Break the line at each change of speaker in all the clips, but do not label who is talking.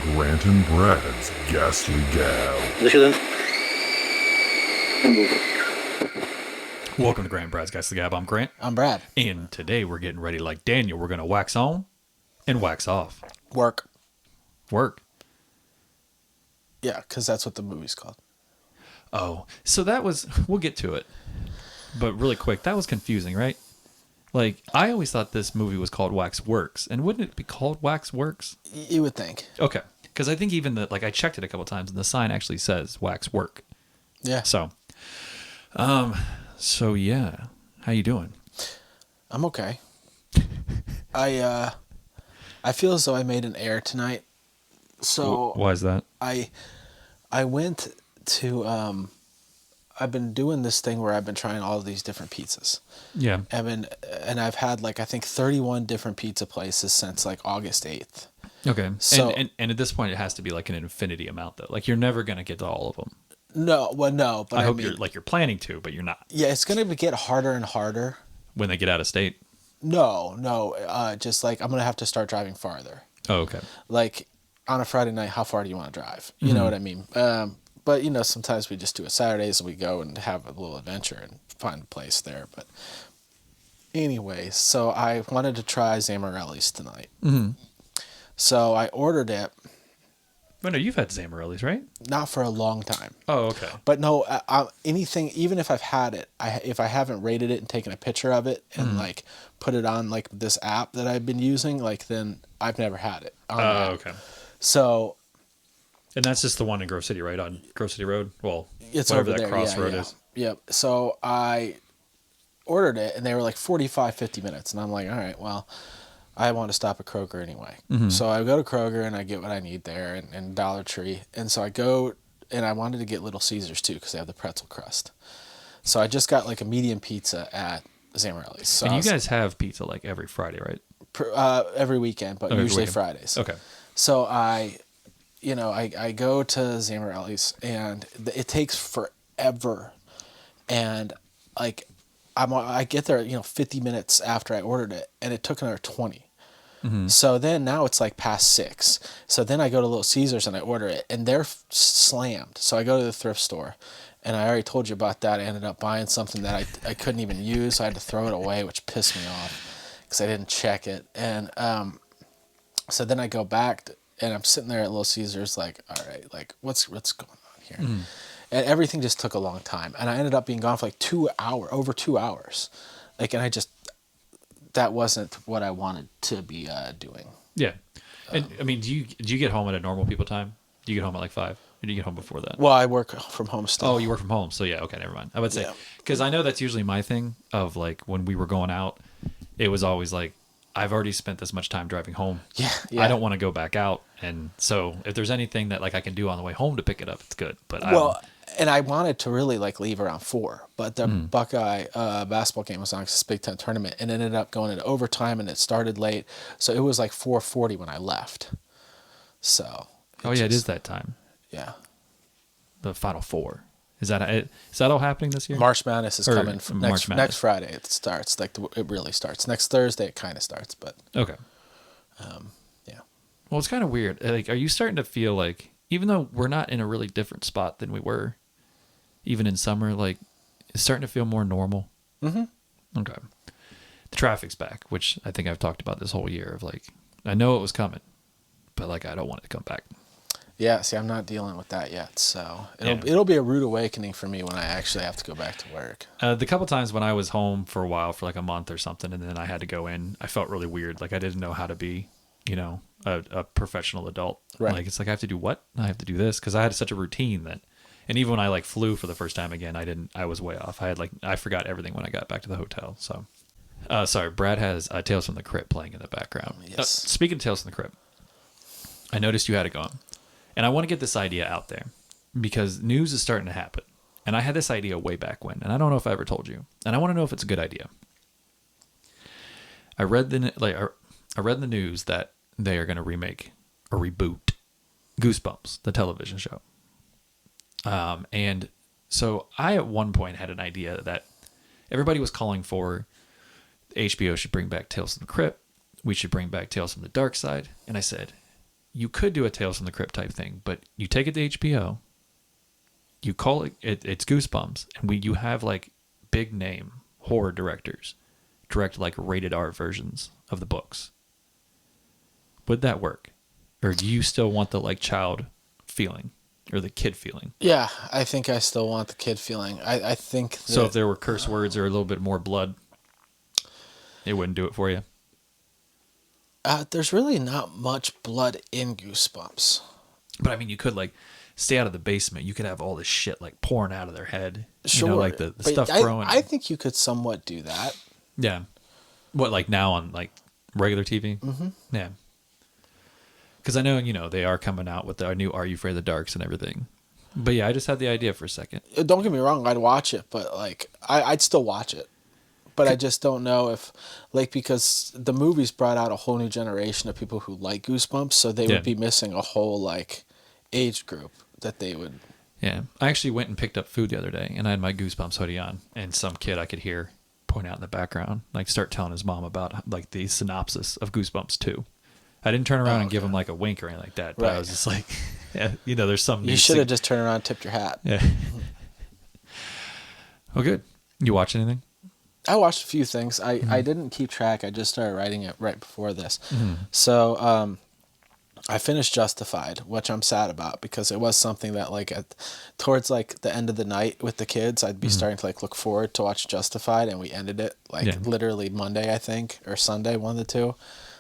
Grant and Brad's Ghastly Gab.
Welcome to Grant and Brad's Ghastly Gab. I'm Grant.
I'm Brad.
And today we're getting ready like Daniel. We're going to wax on and wax off.
Work.
Yeah,
because that's what the movie's called.
Oh, so that was, we'll get to it. But really quick, that was confusing, right? Like, I always thought this movie was called Waxworks. And wouldn't it be called Waxworks?
You would think.
Okay. Because I think even I checked it a couple times and the sign actually says Waxwork.
Yeah.
So yeah. How you doing?
I'm okay. I feel as though I made an error tonight. So
why is that?
I went to I've been doing this thing where I've been trying all of these different pizzas.
Yeah.
And I've had I think 31 different pizza places since August 8th.
Okay.
So,
and at this point it has to be an infinity amount though. Like you're never going to get to all of them.
No, but
I hope you're planning to, but you're not.
Yeah, it's going to get harder and harder
when they get out of state.
No, just I'm going to have to start driving farther.
Oh, okay.
On a Friday night, how far do you want to drive? You know what I mean? But sometimes we just do it Saturdays and we go and have a little adventure and find a place there. But anyway, so I wanted to try Zamorelli's tonight.
Mm-hmm.
So I ordered it.
Well, no, you've had Zamorelli's, right?
Not for a long time.
Oh, okay.
But no, anything, even if I've had it, if I haven't rated it and taken a picture of it and put it on this app that I've been using, then I've never had it.
Oh, okay.
So.
And that's just the one in Grove City, right? On Grove City Road? Well,
it's
whatever
over
that
there.
crossroad is.
Yep. So I ordered it and they were 45, 50 minutes. And I'm like, all right, well, I want to stop at Kroger anyway. Mm-hmm. So I go to Kroger and I get what I need there and Dollar Tree. And so I go and I wanted to get Little Caesars too because they have the pretzel crust. So I just got a medium pizza at Zamorelli's. So
and you guys have pizza every Friday, right?
Every weekend, but usually Fridays.
Okay.
So I go to Zamorelli's and it takes forever. And I get there, 50 minutes after I ordered it and it took another 20. Mm-hmm. So then now it's past 6. So then I go to Little Caesars and I order it and they're slammed. So I go to the thrift store and I already told you about that. I ended up buying something that I couldn't even use. So I had to throw it away, which pissed me off because I didn't check it. And so then I go back and I'm sitting there at Little Caesars all right, what's going on here? Mm. And everything just took a long time. And I ended up being gone for over 2 hours. And that wasn't what I wanted to be doing.
Yeah. And I mean, do you get home at a normal people time? Do you get home at 5? Or do you get home before that?
Well, I work from home still.
Oh, you work from home. So yeah, okay, never mind. I would say, because I know that's usually my thing of when we were going out, it was always I've already spent this much time driving home.
Yeah.
I don't want to go back out. And so if there's anything that I can do on the way home to pick it up, it's good. But
and I wanted to really leave around 4, but the Buckeye basketball game was on this Big Ten tournament and it ended up going into overtime and it started late. So it was 4:40 when I left. So.
It is that time.
Yeah.
The Final Four. Is that all happening this year?
March Madness is coming from
next
Friday. It starts it really starts next Thursday. It kind of starts, but
okay.
Yeah.
Well, it's kind of weird. Are you starting to feel even though we're not in a really different spot than we were, even in summer, it's starting to feel more normal?
Mm-hmm.
Okay. The traffic's back, which I think I've talked about this whole year of I know it was coming, but I don't want it to come back.
Yeah, see, I'm not dealing with that yet, so it'll be a rude awakening for me when I actually have to go back to work.
The couple times when I was home for a while, for a month or something, and then I had to go in, I felt really weird. I didn't know how to be, a professional adult.
Right.
It's I have to do what? I have to do this because I had such a routine that, and even when I flew for the first time again, I was way off. I forgot everything when I got back to the hotel. So, sorry, Brad has Tales from the Crypt playing in the background.
Yes.
Speaking of Tales from the Crypt, I noticed you had it going. And I want to get this idea out there because news is starting to happen. And I had this idea way back when, and I don't know if I ever told you. And I want to know if it's a good idea. I read the news that they are going to remake or reboot Goosebumps, the television show. And so I at one point had an idea that everybody was calling for HBO should bring back Tales from the Crypt. We should bring back Tales from the Dark Side. And I said, you could do a Tales from the Crypt type thing, but you take it to HBO, you call it's Goosebumps, and you have like big name horror directors direct like rated R versions of the books. Would that work? Or do you still want the like child feeling or the kid feeling?
Yeah, I think I still want the kid feeling. I think that,
So if there were curse words or a little bit more blood, it wouldn't do it for you?
there's really not much blood in Goosebumps.
But I mean, you could like stay out of the basement. You could have all this shit like pouring out of their head.
Sure,
You know, like the
but
stuff growing.
I think you could somewhat do that.
Yeah. What, like now on like regular TV? Mm-hmm. Yeah. Because I know, they are coming out with the new Are You Afraid of the Darks and everything. But yeah, I just had the idea for a second.
Don't get me wrong, I'd watch it, but like I'd still watch it. But I just don't know if, like, because the movies brought out a whole new generation of people who like Goosebumps, so they would be missing a whole, like, age group that they would...
Yeah. I actually went and picked up food the other day, and I had my Goosebumps hoodie on, and some kid I could hear point out in the background, like, start telling his mom about, like, the synopsis of Goosebumps 2. I didn't turn around and give him, like, a wink or anything like that, but I was just like, yeah, there's some...
You should have just turned around and tipped your hat.
Yeah. Well, good. You watch anything?
I watched a few things. I didn't keep track. I just started writing it right before this. So I finished Justified, which I'm sad about because it was something that like towards like the end of the night with the kids, I'd be starting to like look forward to watch Justified, and we ended it like literally Monday, I think, or Sunday, one of the two.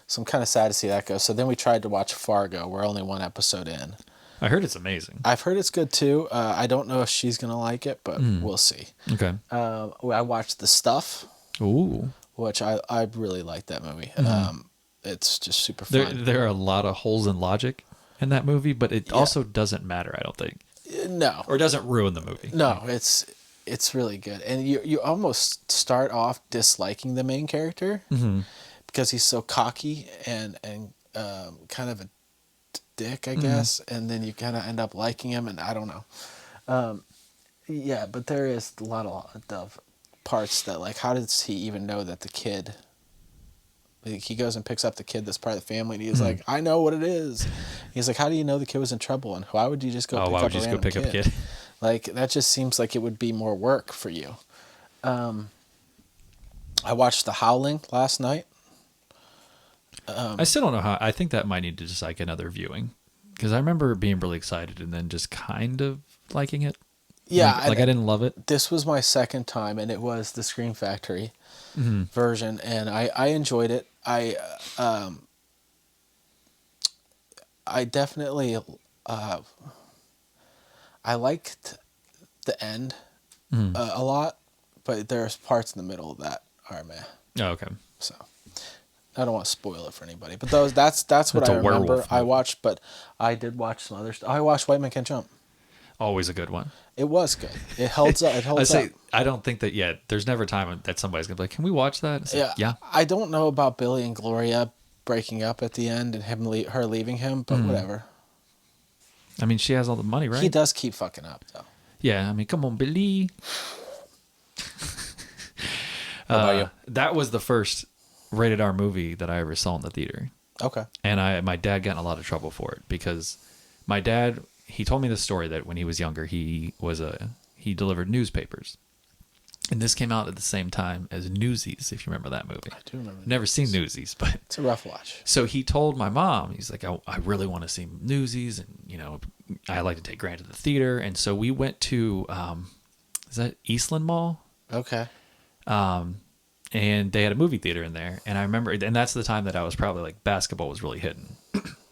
So I'm kind of sad to see that go. So then we tried to watch Fargo. We're only one episode in.
I heard it's amazing.
I've heard it's good too. I don't know if she's gonna like it, but we'll see.
Okay.
I watched The Stuff.
Ooh.
Which I really like that movie. It's just super fun.
There are a lot of holes in logic in that movie, but it also doesn't matter, I don't think.
No.
Or doesn't ruin the movie.
No, it's really good. And you almost start off disliking the main character because he's so cocky and kind of a dick, I guess. And then you kind of end up liking him, and I don't know. Yeah, but there is a lot of parts that, like, how does he even know that the kid... Like, he goes and picks up the kid that's part of the family, and he's like, I know what it is. He's like, how do you know the kid was in trouble, and why would you just go pick up a kid? Like, that just seems like it would be more work for you. I watched The Howling last night.
I still don't know how. I think that might need to just like another viewing, because I remember being really excited and then just kind of liking it.
Yeah,
like I didn't love it.
This was my second time, and it was the Scream Factory version, and I enjoyed it. I definitely I liked the end a lot, but there's parts in the middle that are meh.
Oh, okay.
So I don't want to spoil it for anybody, but that's what I remember. I watched, but I did watch some other stuff. I watched White Man Can't Jump.
Always a good one.
It was good. It holds up. It holds up.
I don't think that yet. There's never a time that somebody's gonna be like, "Can we watch that?" Yeah.
I don't know about Billy and Gloria breaking up at the end and her leaving him, but whatever.
I mean, she has all the money, right?
He does keep fucking up, though.
Yeah. I mean, come on, Billy.
What about you?
That was the first rated R movie that I ever saw in the theater.
Okay.
And my dad got in a lot of trouble for it because my dad. He told me the story that when he was younger, he delivered newspapers, and this came out at the same time as Newsies. If you remember that movie,
I do remember.
Never seen Newsies, but
it's a rough watch.
So he told my mom, he's like, I really want to see Newsies, and I like to take Grant to the theater, and so we went to is that Eastland Mall?
Okay.
And they had a movie theater in there, and I remember, and that's the time that I was probably like basketball was really hitting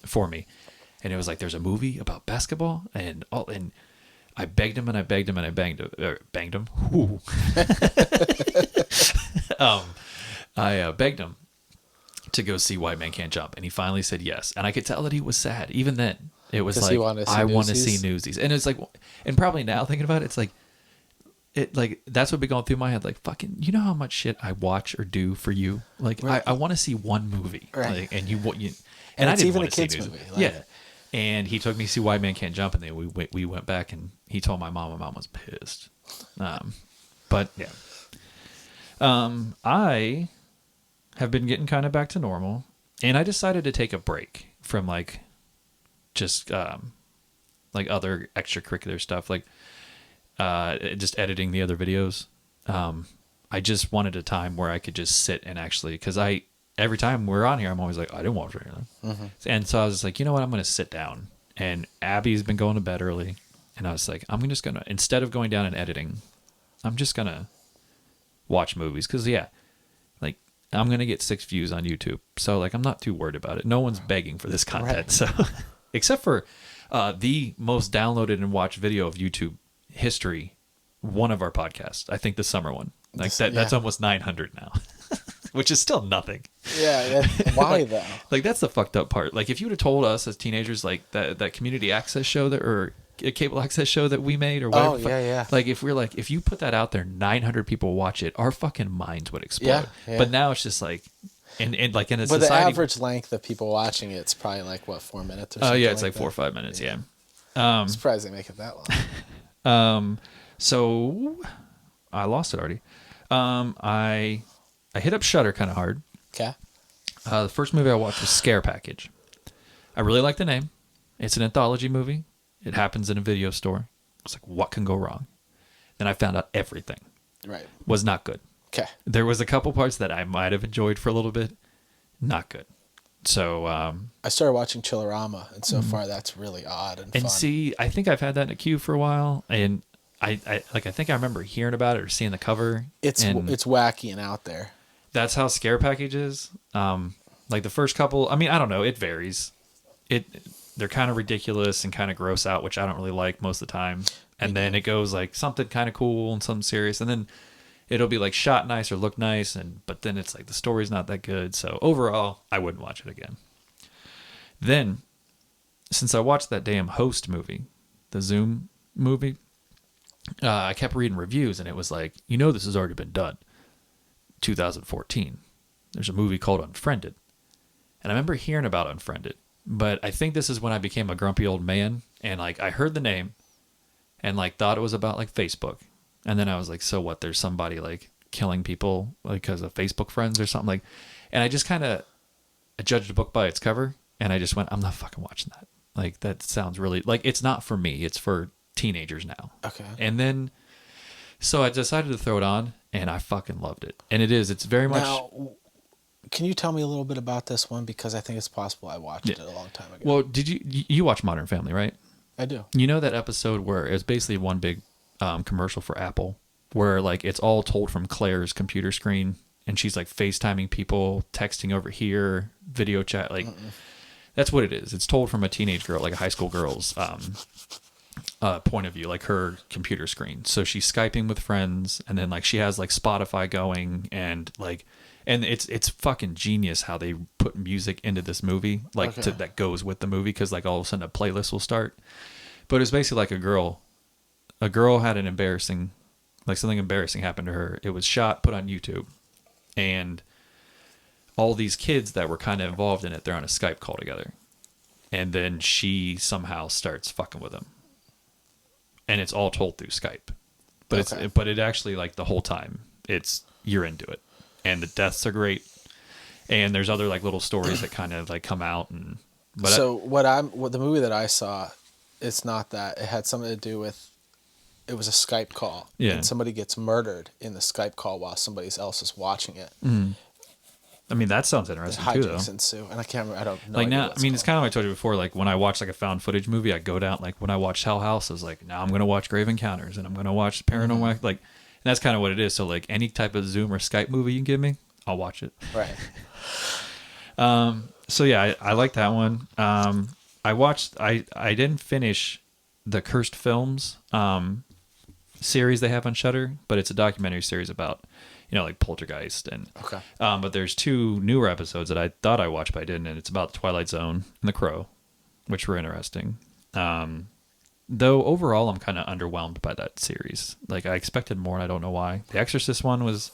for me. And it was like, there's a movie about basketball, and I begged him and I begged him and I banged him. Ooh. I begged him to go see White Man Can't Jump, and he finally said yes. And I could tell that he was sad. Even then, it was like, I want to see Newsies. And it's like, and probably now thinking about it, it's like, that's what be going through my head. Like, fucking, you know how much shit I watch or do for you? Like, right. I want to see one movie,
right?
Like, and you,
and
I
it's
didn't
even
want
a
to
kids
see
movie.
Like, yeah. And he took me to see White Man Can't Jump, and then we went back, and he told my mom. My mom was pissed. But yeah. I have been getting kind of back to normal, and I decided to take a break from like just like other extracurricular stuff, like just editing the other videos. I just wanted a time where I could just sit and actually, because every time we're on here, I'm always like, I didn't watch anything. Mm-hmm. And so I was like, you know what, I'm going to sit down. And Abby's been going to bed early. And I was like, I'm just going to, instead of going down and editing, I'm just going to watch movies. Because, yeah, like, I'm going to get 6 views on YouTube. So, like, I'm not too worried about it. No one's begging for this content. Right. So, except for the most downloaded and watched video of YouTube history, one of our podcasts. I think the summer one. Like, that's almost 900 now. Which is still nothing.
Yeah, why though?
Like, that's the fucked up part. Like, if you would have told us as teenagers, like that community access show or a cable access show that we made or whatever.
Oh, yeah.
Like, if we're like, if you put that out there, 900 people watch it, our fucking minds would explode.
Yeah.
But now it's just like, and like in a
but
society.
The average length of people watching it's probably like, what, 4 minutes or something?
Oh, yeah, it's like 4 or 5 minutes, yeah.
I'm surprised they make it that long.
So, I lost it already. I hit up Shudder kind of hard.
Okay.
The first movie I watched was Scare Package. I really like the name. It's an anthology movie. It happens in a video store. I was like, what can go wrong? Then I found out everything.
Right.
Was not good.
Okay.
There was a couple parts that I might have enjoyed for a little bit. Not good. So
I started watching Chillerama, and so far that's really odd and fun.
See, I think I've had that in a queue for a while, and I think I remember hearing about it or seeing the cover.
It's wacky and out there.
That's how Scare Package is. Like the first couple, I mean, I don't know, it varies. They're kind of ridiculous and kind of gross out, which I don't really like most of the time. And then it goes like something kind of cool and something serious, and then it'll be like shot nice or look nice, but then it's like the story's not that good. So overall, I wouldn't watch it again. Then, since I watched that damn Host movie, the Zoom movie, I kept reading reviews, and it was like, this has already been done. 2014. There's a movie called Unfriended. And I remember hearing about Unfriended, but I think this is when I became a grumpy old man, and like I heard the name and like thought it was about like Facebook. And then I was like, so what? There's somebody like killing people like because of Facebook friends or something like. And I just kind of judged a book by its cover, and I just went, I'm not fucking watching that. Like that sounds really like it's not for me. It's for teenagers now.
Okay.
And then so I decided to throw it on, and I fucking loved it. And it's very much.
Now, can you tell me a little bit about this one, because I think it's possible I watched it a long time ago.
Well, did you watch Modern Family, right?
I do.
You know that episode where it's basically one big commercial for Apple, where like it's all told from Claire's computer screen, and she's like FaceTiming people, texting over here, video chat, like that's what it is. It's told from a teenage girl, like a high school girl's point of view, like her computer screen. So she's Skyping with friends, and then like she has like Spotify going, and it's fucking genius how they put music into this movie, like that goes with the movie, because like all of a sudden a playlist will start. But it's basically like a girl had an embarrassing, like something embarrassing happened to her. It was shot, put on YouTube, and all these kids that were kind of involved in it, they're on a Skype call together, and then she somehow starts fucking with them. And it's all told through Skype, but it actually, like, the whole time you're into it, and the deaths are great, and there's other like little stories that kind of like come out. And
what the movie that I saw, it's not that. It had something to do with, it was a Skype call, and somebody gets murdered in the Skype call while somebody else is watching it.
Mm. I mean, that sounds interesting too, though.
Ensue, and I can't remember. I don't know.
Like now, I mean, it's kind of like I told you before. Like when I watch like a found footage movie, I go down. Like when I watched Hell House, I was like, now I'm gonna watch Grave Encounters, and I'm gonna watch Paranormal. Like, and that's kind of what it is. So like any type of Zoom or Skype movie you can give me, I'll watch it.
Right.
So yeah, I like that one. I watched. I didn't finish the Cursed Films series they have on Shudder, but it's a documentary series about, like Poltergeist, and but there's 2 newer episodes that I thought I watched but I didn't, and it's about Twilight Zone and The Crow, which were interesting. Though overall I'm kind of underwhelmed by that series. Like I expected more, and I don't know why. The Exorcist one was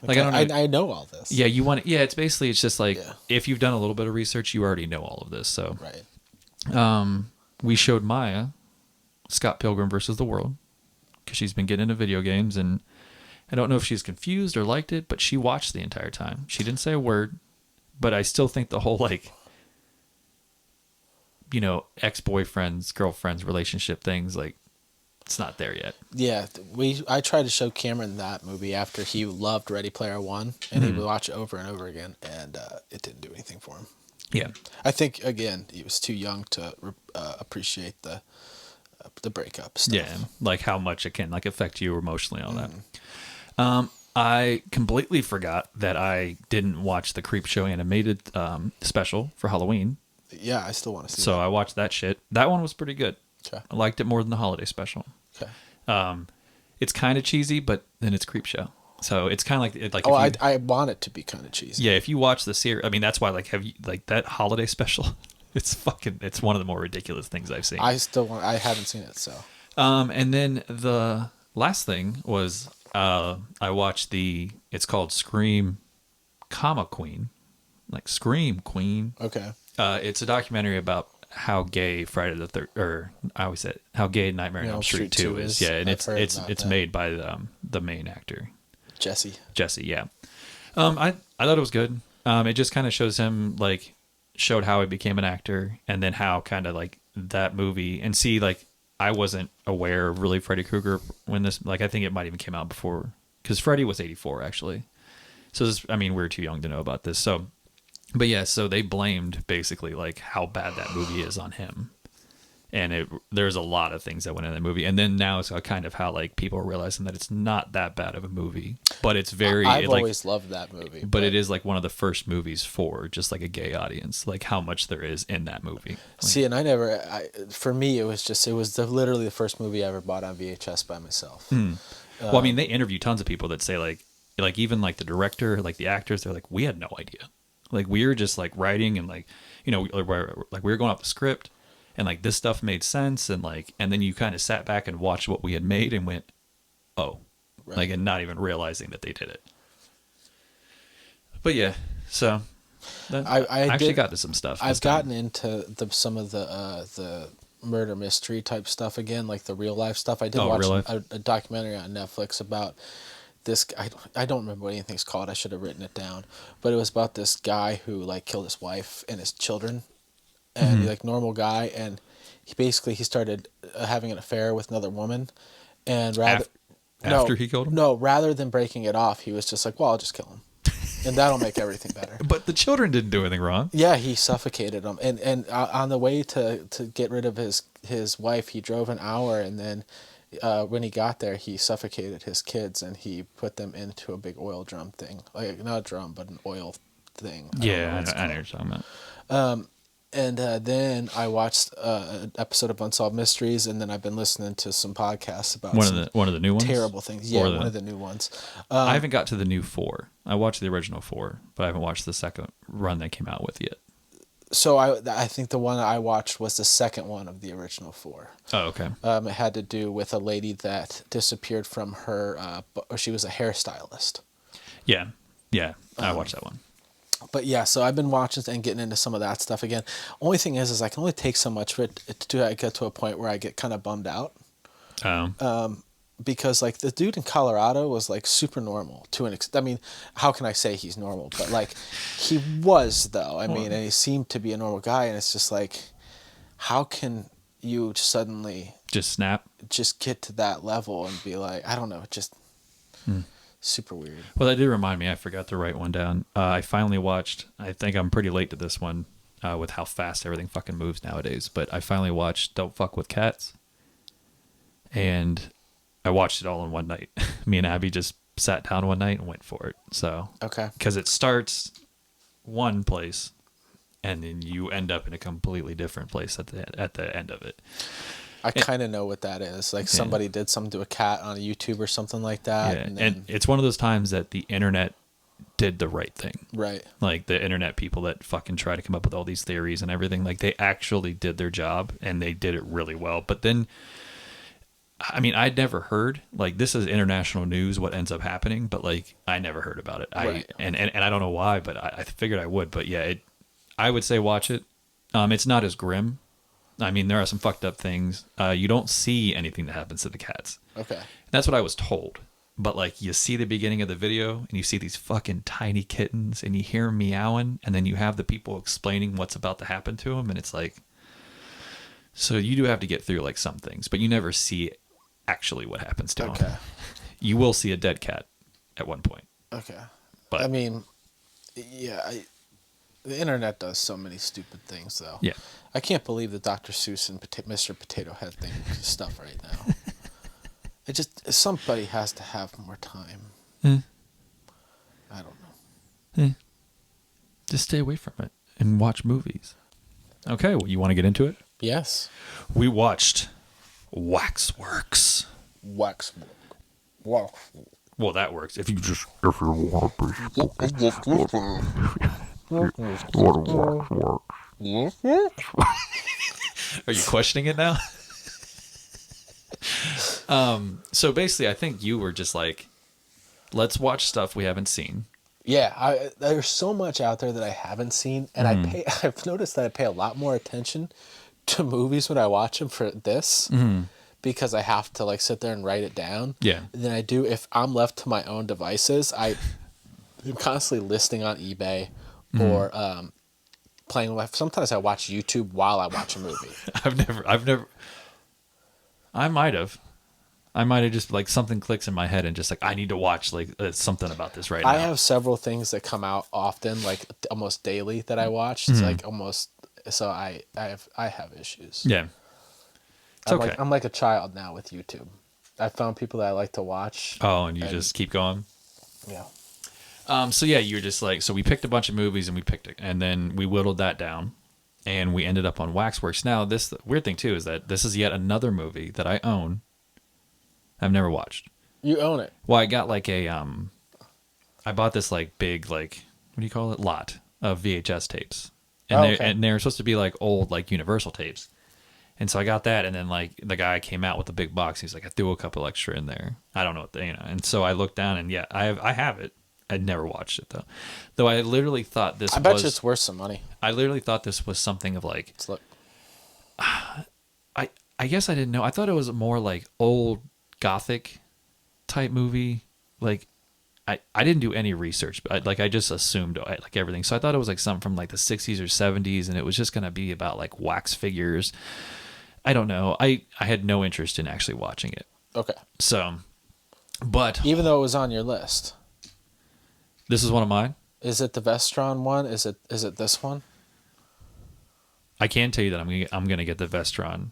like,
I know all this.
Yeah, it's basically, it's just like if you've done a little bit of research, you already know all of this. So
right.
We showed Maya Scott Pilgrim versus the World, because she's been getting into video games, and I don't know if she's confused or liked it, but she watched the entire time. She didn't say a word, but I still think the whole like ex-boyfriends, girlfriends, relationship things, like it's not there yet.
Yeah, I tried to show Cameron that movie after he loved Ready Player One, and he would watch it over and over again, and it didn't do anything for him.
Yeah.
I think again he was too young to appreciate the breakup stuff.
Yeah, like how much it can like affect you emotionally, all that. I completely forgot that I didn't watch the Creepshow animated special for Halloween.
Yeah, I still want to see.
So
that.
I watched that shit. That one was pretty good.
Okay.
I liked it more than the holiday special.
Okay.
It's kind of cheesy, but then it's Creepshow. So it's kind of like
Oh,
if you,
I want it to be kind of cheesy.
yeah, if you watch the series, I mean that's why like have you like that holiday special? It's one of the more ridiculous things I've seen.
I haven't seen it, so.
And then the last thing was I watched it's called Scream, Queen, like Scream Queen.
Okay.
It's a documentary about how gay Friday the Third, or I always said how gay Nightmare on Elm Street 2 is. Yeah, and it's made by the main actor,
Jesse.
Yeah. I thought it was good. It just kind of shows him showed how he became an actor, and then how kind of like that movie, and see like I wasn't aware of really Freddy Krueger when this, I think it might even came out before, because Freddy was 1984 actually. So we were too young to know about this. So, but yeah, so they blamed basically like how bad that movie is on him. And there's a lot of things that went in that movie. And then now it's kind of how like people are realizing that it's not that bad of a movie, but it's very,
I've always loved that movie,
but it is like one of the first movies for just like a gay audience, like how much there is in that movie.
See, and for me, it was literally the first movie I ever bought on VHS by myself.
Well, they interview tons of people that say like even like the director, like the actors, they're like, we had no idea. Like we were just like writing and like, we were going off the script. And like this stuff made sense, and then you kind of sat back and watched what we had made and went, oh, right. And not even realizing that they did it. But yeah, so I actually got to some stuff.
I've gotten into some of the murder mystery type stuff again, like the real life stuff. I did watch a documentary on Netflix about this. I don't remember what anything's called. I should have written it down, but it was about this guy who like killed his wife and his children. And he's like normal guy, and he started having an affair with another woman, and
after he killed him.
No, rather than breaking it off, he was just like, "Well, I'll just kill him, and that'll make everything better."
But the children didn't do anything wrong.
Yeah, he suffocated them, and on the way to get rid of his wife, he drove an hour, and then when he got there, he suffocated his kids, and he put them into a big oil drum thing, like not a drum, but an oil thing.
I know what you're talking about.
And then I watched an episode of Unsolved Mysteries, and then I've been listening to some podcasts about
one of the new ones,
terrible things. Yeah, one of the new ones.
I haven't got to the new 4. I watched the original 4, but I haven't watched the second run they came out with yet.
So I think the one I watched was the second one of the original 4.
Oh, okay.
It had to do with a lady that disappeared from her. She was a hairstylist.
Yeah, I watched that one.
But yeah, so I've been watching and getting into some of that stuff again. Only thing is I can only take so much for it to get to a point where I get kind of bummed out. Because like the dude in Colorado was like super normal to an extent. How can I say he's normal? But like he was though. And he seemed to be a normal guy, and it's just like, how can you suddenly
just snap,
just get to that level and be like, I don't know, just. Super weird.
Well, that did remind me. I forgot to write one down. I finally watched. I think I'm pretty late to this one, with how fast everything fucking moves nowadays. But I finally watched "Don't Fuck with Cats," and I watched it all in one night. Me and Abby just sat down one night and went for it. So
okay,
because it starts one place, and then you end up in a completely different place at the end of it.
I kind of know what that is. Like somebody did something to a cat on a YouTube or something like that.
Yeah, and it's one of those times that the internet did the right thing.
Right.
Like the internet people that fucking try to come up with all these theories and everything, like they actually did their job and they did it really well. But then, I'd never heard, like this is international news, what ends up happening, but like I never heard about it.
Right.
And I don't know why, but I figured I would. But yeah, I would say watch it. It's not as grim. There are some fucked up things. You don't see anything that happens to the cats.
Okay.
That's what I was told. But like you see the beginning of the video and you see these fucking tiny kittens and you hear them meowing, and then you have the people explaining what's about to happen to them, and it's like, So you do have to get through like some things, but you never see actually what happens to him.
Okay.
You will see a dead cat at one point.
Okay.
But
I mean, yeah, the internet does so many stupid things, though.
yeah.
I can't believe that Dr. Seuss and Mr. Potato Head thing stuff right now. It just, somebody has to have more time.
Eh.
I don't know.
Just stay away from it and watch movies. Okay, well, you want to get into it?
Yes.
We watched Waxworks.
Waxwork. Wow.
Well, that works. If you just
If you want to be what a waxwork.
are you questioning it now? So basically, I think you were just like, let's watch stuff we haven't seen.
Yeah, there's so much out there that I haven't seen, and I've noticed that I pay a lot more attention to movies when I watch them for this, because I have to like sit there and write it down.
Yeah.
Than I do if I'm left to my own devices. I'm constantly listing on eBay or playing with. Sometimes I watch YouTube while I watch a movie.
I might have just like something clicks in my head and just like I need to watch like something about this right now.
I have several things that come out often, like almost daily, that I watch. It's like almost so I have issues.
Yeah. It's okay.
I'm like a child now with YouTube. I found people that I like to watch.
Oh, and you just keep going.
Yeah.
So yeah, you're just like, so we picked a bunch of movies and we picked it, and then we whittled that down, and we ended up on Waxworks. Now, the weird thing too is that this is yet another movie that I own. I've never watched.
You own it.
Well, I got like I bought this like big like what do you call it lot of VHS tapes, and they're supposed to be like old like Universal tapes. And so I got that, and then like the guy came out with a big box. He's like, I threw a couple extra in there. I don't know what And so I looked down, and yeah, I have it. I'd never watched it though. Though I literally thought this.
I bet you it's worth some money.
I literally thought this was something of like.
Let's look.
I guess I didn't know. I thought it was more like old Gothic type movie. Like I didn't do any research, but I just assumed like everything. So I thought it was like something from like the 60s or 70s, and it was just gonna be about like wax figures. I don't know. I had no interest in actually watching it.
Okay.
So, but
even though it was on your list,
this is one of mine.
Is it the Vestron one? Is it this one?
I can tell you that I'm gonna get the Vestron.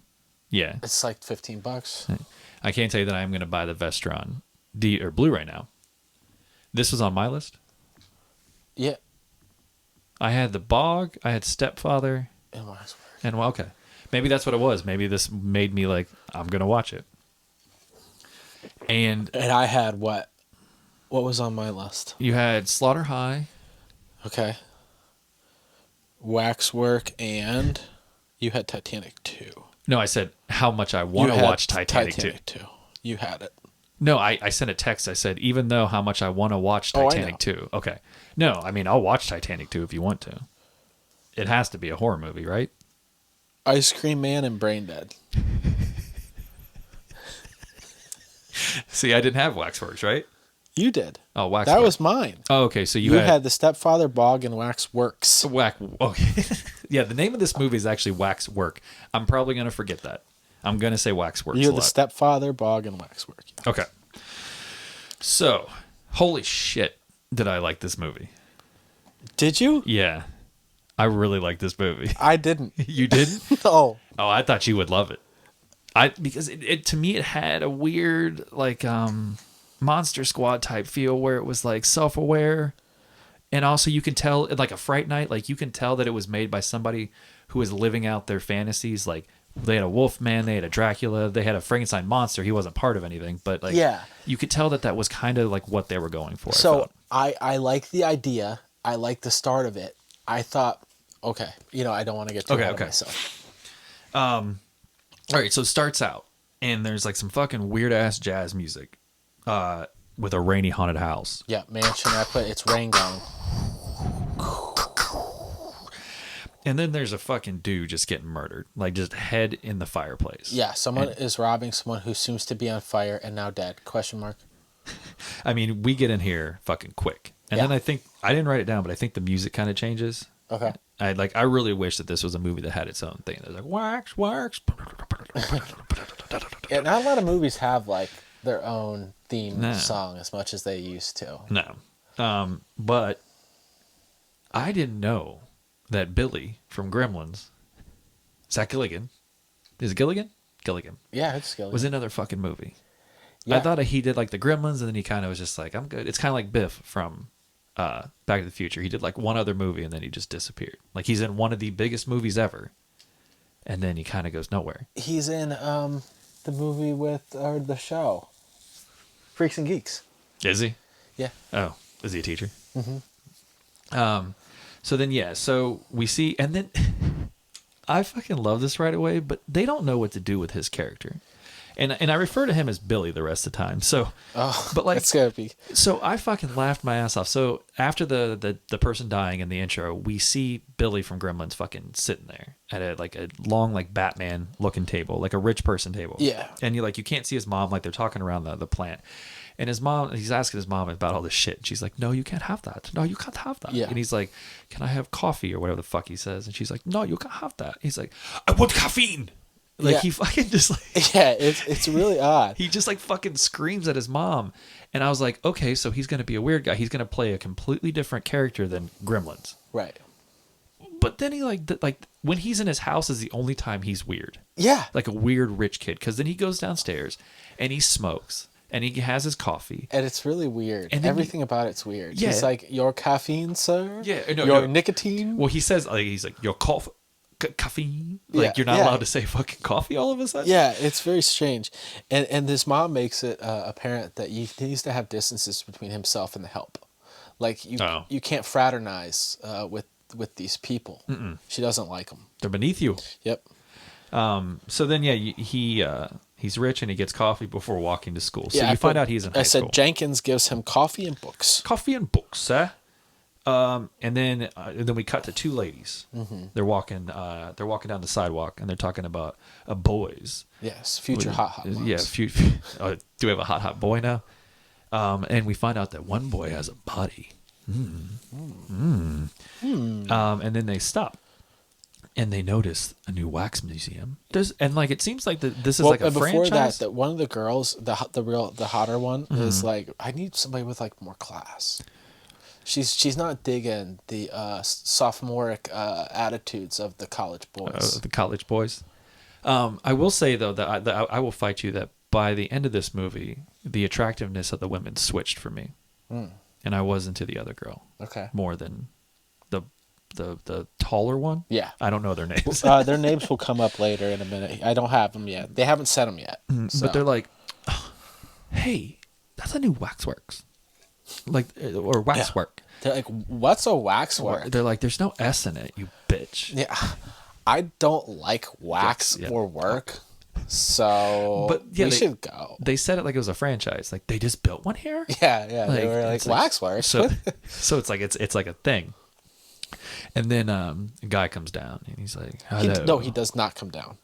Yeah.
It's like $15.
I can't tell you that I'm gonna buy the Vestron or Blu-ray now. This was on my list.
Yeah.
I had the Bog. I had Stepfather. And well, okay. Maybe that's what it was. Maybe this made me like, I'm going to watch it. And
I had what? What was on my list?
You had Slaughter High.
Okay. Waxwork, and you had Titanic 2.
No, I said how much I want to watch Titanic 2.
You had it.
No, I sent a text. I said, even though how much I want to watch Titanic 2. Okay. No, I mean, I'll watch Titanic 2 if you want to. It has to be a horror movie, right?
Ice Cream Man and Brain Dead.
See, I didn't have Waxworks, right?
You did.
Oh, Waxworks.
That was mine.
Oh, okay. So you
had the Stepfather, Bog, and Waxworks.
Okay. Yeah, the name of this movie is actually Waxwork. I'm probably going to forget that. I'm going to say Waxworks.
You had the Stepfather, Bog, and Waxwork. Yeah.
Okay. So, holy shit, did I like this movie?
Did you?
Yeah. I really like this movie.
I didn't.
You didn't?
No.
Oh, I thought you would love it. Because it to me it had a weird like Monster Squad type feel where it was like self-aware, and also you can tell like a Fright Night, like you can tell that it was made by somebody who was living out their fantasies. Like they had a Wolfman, they had a Dracula, they had a Frankenstein monster. He wasn't part of anything, but like you could tell that was kind of like what they were going for.
So I like the idea. I like the start of it. I thought, okay, I don't want to get too ahead of myself.
All right, so it starts out, and there's like some fucking weird ass jazz music, with a rainy haunted house.
Yeah, mansion. It's rain going.
And then there's a fucking dude just getting murdered, like just head in the fireplace.
Yeah, someone is robbing someone who seems to be on fire and now dead. Question mark.
I mean, we get in here fucking quick, and then I think I didn't write it down, but I think the music kind of changes.
Okay.
I really wish that this was a movie that had its own thing. There's like Waxworks.
Yeah, not a lot of movies have like their own theme
No.
song as much as they used to.
No. But I didn't know that Billy from Gremlins, is that Gilligan? Is it Gilligan? Gilligan.
Yeah, it's Gilligan.
Was in another fucking movie.
Yeah.
I thought he did like the Gremlins, and then he kind of was just like, I'm good. It's kind of like Biff from Back to the Future. He did like one other movie, and then he just disappeared. Like he's in one of the biggest movies ever, and then he kind of goes nowhere.
He's in the movie with or the show, Freaks and Geeks.
Is he?
Yeah.
Oh, is he a teacher? Mm-hmm. So then, yeah. So we see, and then I fucking love this right away, but they don't know what to do with his character. And I refer to him as Billy the rest of the time. So, but like,
it's gonna be.
So I fucking laughed my ass off. So after the person dying in the intro, we see Billy from Gremlins fucking sitting there at a long like Batman looking table, like a rich person table.
Yeah.
And you can't see his mom, like they're talking around the plant. And his mom, he's asking his mom about all this shit. And she's like, no, you can't have that. No, you can't have that.
Yeah.
And he's like, can I have coffee or whatever the fuck he says? And she's like, no, you can't have that. He's like, I want caffeine. Like he fucking just like
Yeah, it's really odd.
he just like fucking screams at his mom. And I was like, okay, so he's gonna be a weird guy. He's gonna play a completely different character than Gremlins.
Right.
But then he like when he's in his house is the only time he's weird.
Yeah.
Like a weird rich kid. Because then he goes downstairs and he smokes and he has his coffee.
And it's really weird.
And then
everything about it's weird.
Yeah.
He's like, your caffeine, sir?
Yeah, no,
your
no.
nicotine?
Well, he says like he's like your caffeine. Like
Yeah,
you're not
yeah.
allowed to say fucking coffee all of a sudden.
Yeah, it's very strange. And this mom makes it apparent that he needs to have distances between himself and the help. Like you can't fraternize with these people. Mm-mm. She doesn't like them.
They're beneath you.
Yep.
So then, yeah, he's rich and he gets coffee before walking to school. So
Yeah,
you find out he's in high school.
I said Jenkins gives him coffee and books.
Coffee and books, sir. And then we cut to two ladies. Mm-hmm. They're walking down the sidewalk and they're talking about boys.
Yes, future hot moms.
Yeah, do we have a hot boy now? And we find out that one boy has a body. And then they stop. And they notice a new wax museum. It seems like this is like a
before
franchise.
that one of the girls, the hotter one, is like, I need somebody with like more class. She's not digging the sophomoric attitudes of the college boys.
The college boys. I will say though that I will fight you that by the end of this movie, the attractiveness of the women switched for me, and I was into the other girl.
Okay.
More than the taller one.
Yeah.
I don't know their names.
Their names will come up later in a minute. I don't have them yet. They haven't said them yet. So.
But they're like, oh, hey, that's a new Waxworks. Like, or Waxwork.
Yeah. They're like, what's a waxwork?
They're like, there's no S in it, you bitch.
Yeah. I don't like wax or work. So
but yeah,
we should go.
They said it like it was a franchise. Like they just built one here?
Yeah. They were like, Waxworks.
So it's like it's like a thing. And then a guy comes down and he's like, hello.
No, he does not come down.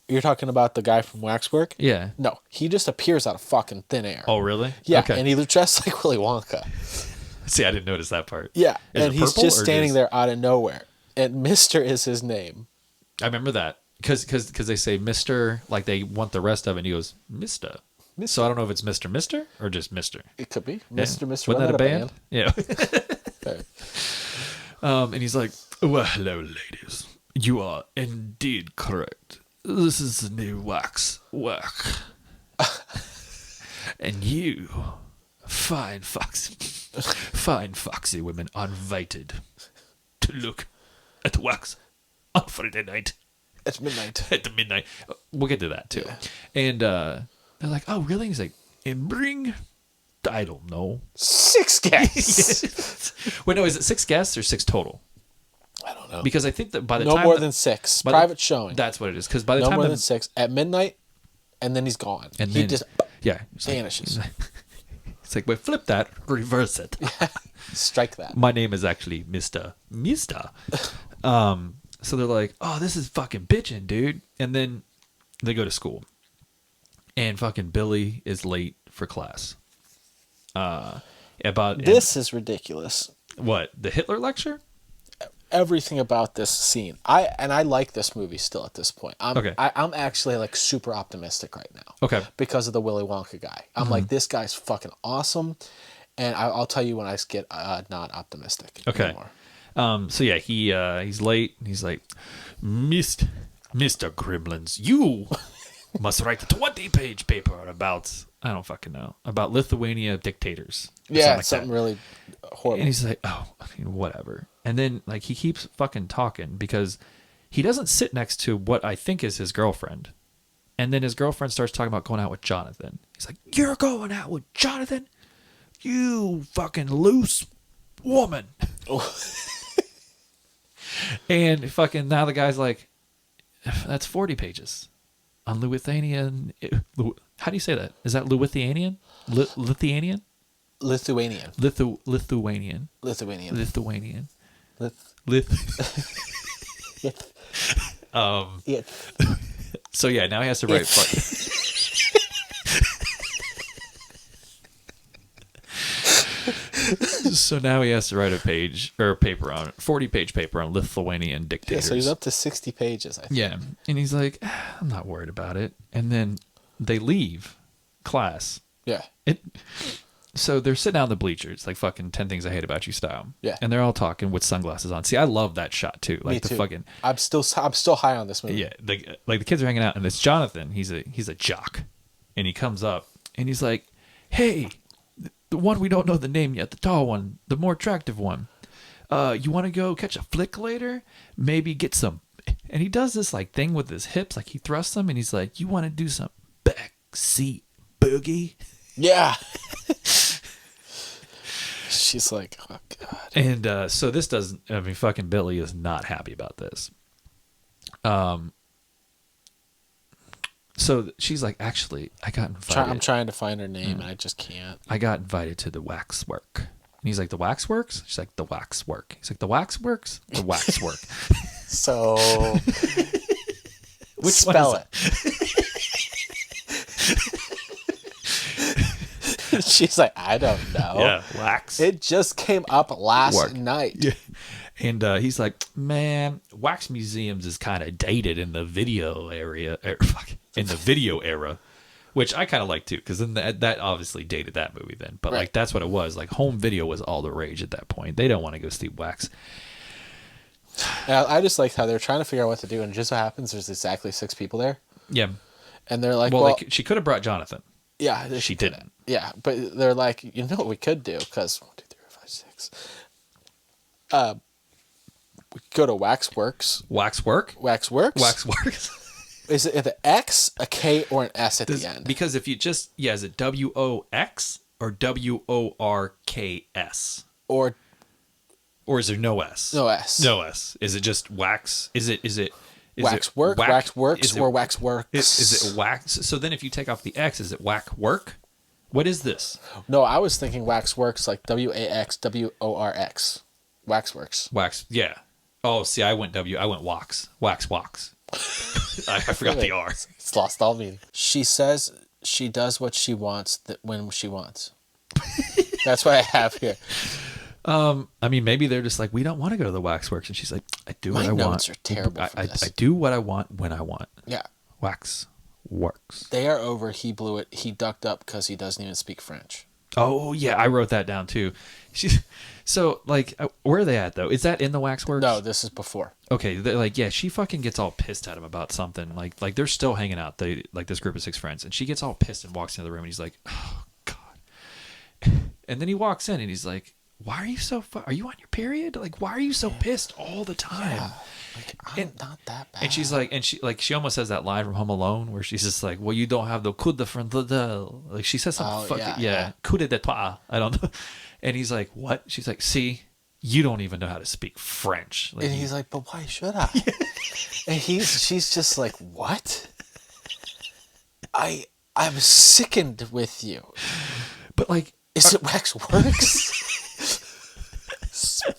You're talking about the guy from Waxwork?
Yeah.
No, he just appears out of fucking thin air.
Oh, really?
Yeah,
okay.
and he looks dressed like Willy Wonka.
See, I didn't notice that part.
Yeah,
Is
and
it
he's
purple
just
or
standing there out of nowhere. And Mr. is his name.
I remember that. Because they say Mr., like they want the rest of it, and he goes, Mr. So I don't know if it's Mr. or just Mr.
It could be.
Yeah.
Mr.
Wasn't
Wasn't
that a band? Yeah.
Okay.
And he's like, well, hello, ladies. You are indeed correct. This is the new Waxwork. And you, fine foxy women, are invited to look at wax on Friday night.
At midnight.
At midnight. We'll get to that, too. Yeah. And they're like, oh, really? He's like, and bring... I don't know.
6 guests.
Wait, no, is it 6 guests or 6 total?
I don't know.
Because I think that by the
no
time...
more than 6. Private showing.
That's what it is. Because by the
no
time...
more than 6. At midnight, and then he's gone. And he just vanishes.
It's like, wait, flip that, reverse it.
Strike that.
My name is actually Mr. So they're like, oh, this is fucking bitching, dude. And then they go to school. And fucking Billy is late for class.
This is ridiculous.
What? The Hitler lecture?
everything about this scene. I like this movie still at this point. I'm actually like super optimistic right now.
Okay.
Because of the Willy Wonka guy. I'm like, this guy's fucking awesome. And I'll tell you when I get not optimistic anymore.
So yeah, he's late. And he's like, Mr. Gremlins, you must write a 20-page paper about, I don't fucking know, about Lithuania dictators.
Yeah, something really horrible.
And he's like, oh, I mean, whatever. And then like he keeps fucking talking because he doesn't sit next to what I think is his girlfriend. And then his girlfriend starts talking about going out with Jonathan. He's like, you're going out with Jonathan? You fucking loose woman. And fucking now the guy's like, that's 40 pages on Lithuanian. How do you say that? Is that Lithuanian? Lithuanian?
Lithuanian.
Lithuanian.
Lithuanian.
Lithuanian. So yeah, now he has to write. So now he has to write a paper on 40-page paper on Lithuanian dictators.
Yeah, so he's up to 60 pages, I think.
Yeah, and he's like, I'm not worried about it. And then they leave class.
Yeah.
So they're sitting out in the bleachers, like fucking 10 Things I Hate About You style.
Yeah.
And they're all talking with sunglasses on. See, I love that shot too. Like
Me
the
too.
fucking.
I'm still high on this movie.
Yeah, like the kids are hanging out, and it's Jonathan. He's a jock, and he comes up and he's like, "Hey, the one we don't know the name yet, the tall one, the more attractive one. You want to go catch a flick later? Maybe get some." And he does this like thing with his hips, like he thrusts them, and he's like, "You want to do some backseat boogie?"
Yeah. She's like, oh god.
And so this doesn't. I mean, fucking Billy is not happy about this. So she's like, actually, I got invited.
I'm trying to find her name and I just can't.
I got invited to the Waxwork. And he's like, the Waxworks? She's like, the Waxwork. He's like, the Waxworks? The Waxwork.
So,
Which
spell
one is
it. She's like, I don't know.
Yeah, wax.
It just came up last night.
Yeah. And he's like, man, wax museums is kind of dated in the video in the video era, which I kind of like too, because then that obviously dated that movie then. But like that's what it was. Like home video was all the rage at that point. They don't want to go see wax.
And I just liked how they're trying to figure out what to do, and just so happens there's exactly 6 people there.
Yeah.
And they're like,
well
well,
she could have brought Jonathan.
Yeah,
she didn't.
Yeah, but they're like, you know what we could do? Because 1, 2, 3, 4, 5, 6. We could go to Waxworks.
Waxwork?
Waxworks?
Waxworks.
Is it an X, a K, or an S at the end?
Because if you just, is it WOX or WORKS? Or is there no S?
No S.
No S. Is it just wax? Is it
Waxwork, Waxworks, or Waxworks?
Is it wax? So then if you take off the X, is it whack work? What is this?
No, I was thinking Waxworks, like WAXWORX. Waxworks.
Wax, yeah. Oh, see, I went wax. Wax. I forgot the R.
It's lost all meaning. She says she does what she wants when she wants. That's what I have here.
I mean, maybe they're just like, we don't want to go to the Waxworks, and she's like, I do what I want.
My notes are terrible for this.
I do what I want when I want.
Yeah.
Wax works.
They are over. He blew it. He ducked up because he doesn't even speak French.
Oh yeah, I wrote that down too. So like, where are they at though? Is that in the Waxworks?
No, this is before.
Okay, like yeah, she fucking gets all pissed at him about something. Like they're still hanging out. They like this group of 6 friends, and she gets all pissed and walks into the room, and he's like, oh god. And then he walks in, and he's like, why are you so? Are you on your period? Like, why are you so pissed all the time?
Yeah. Like, I'm not that bad.
And she's like, she almost says that line from Home Alone where she's just like, well, you don't have the coup de front. Like she says something coup de toi. I don't know. And he's like, what? She's like, see, you don't even know how to speak French. Like,
and he's like, but why should I? And she's just like, what? I'm sickened with you.
But like,
is it Waxworks?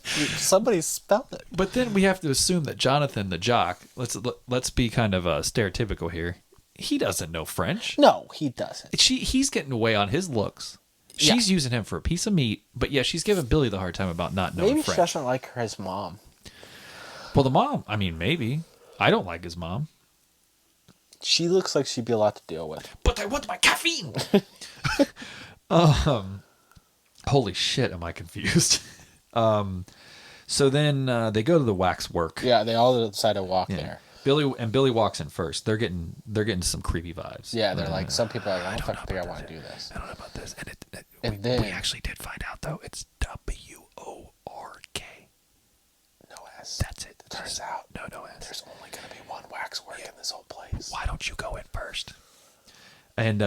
Somebody spelled it.
But then we have to assume that Jonathan, the jock, let's be kind of stereotypical here. He doesn't know French.
No, he doesn't.
He's getting away on his looks. She's using him for a piece of meat, but yeah, she's giving Billy the hard time about not knowing
Maybe
French.
she doesn't like her as mom.
Well, the mom, I mean, maybe. I don't like his mom.
She looks like she'd be a lot to deal with.
But I want my caffeine. Holy shit, am I confused? So then they go to the Waxwork.
Yeah, they all decide to walk
Yeah.
there.
Billy walks in first. They're getting some creepy vibes.
Yeah, they're like, some people are like, I don't fucking think I want to do this.
I don't know about this.
And
we
then
actually did find out though. It's WORK.
no S.
That's it.
Turns out
no S.
there's only gonna be one Waxwork in this whole place.
Why don't you go in first? And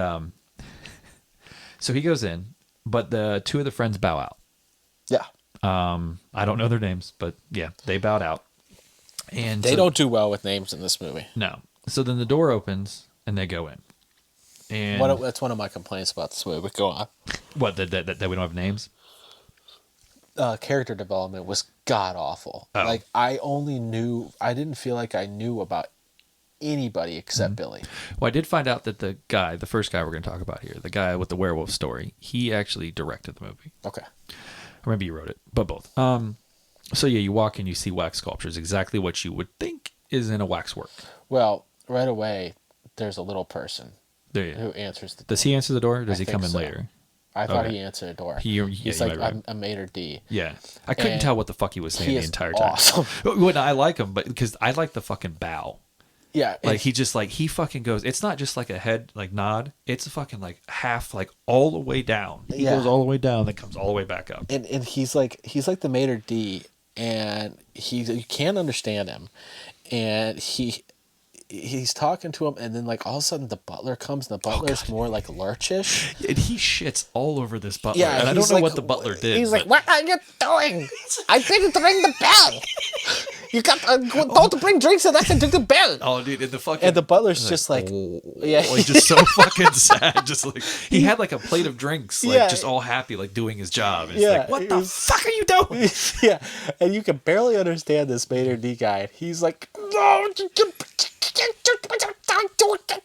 so he goes in, but the two of the friends bow out.
Yeah.
I don't know their names, but yeah, they bowed out. And
They don't do well with names in this movie.
No. So then the door opens and they go in. And
That's one of my complaints about this movie. But go on.
what that we don't have names?
Character development was god awful.
Oh.
Like I didn't feel like I knew about anybody except Billy.
Well, I did find out that the first guy we're going to talk about here, the guy with the werewolf story, he actually directed the movie.
Okay.
Or maybe you wrote it, but both. So yeah, you walk in, you see wax sculptures, exactly what you would think is in a waxwork.
Well, right away, there's a little person
There you
who answers the door.
Does he answer the door, or does he
think
come in
so.
later?
I thought
Okay.
he answered the door.
He's
like,
right.
I'm maitre d'.
Yeah, I couldn't
And
tell what the fuck he was saying
he
the
is
entire time.
awesome.
Well, I like him, but because I like the fucking bow.
Yeah.
Like he just like he fucking goes. It's not just like a head like nod. It's a fucking like half like all the way down. He
Yeah.
goes all the way down, then comes all the way back up.
and he's like the maitre d', and you can't understand him, and he's talking to him, and then like all of a sudden the butler comes, and the butler's more like lurchish.
And he shits all over this butler.
Yeah,
and I
he's
don't know
like-
what the butler did.
He's like,
but-
"What are you doing? I didn't ring the bell. You got don't bring drinks and I can drink the bell."
Oh, dude, and the fucking
And the butler's just like, yeah,
like just so fucking sad. Just like he had like a plate of drinks, like
Yeah.
just all happy, like doing his job. It's
Yeah,
like, what
it
the
was-
fuck are you doing?
yeah, and you can barely understand this maitre d' guy. He's like, "No,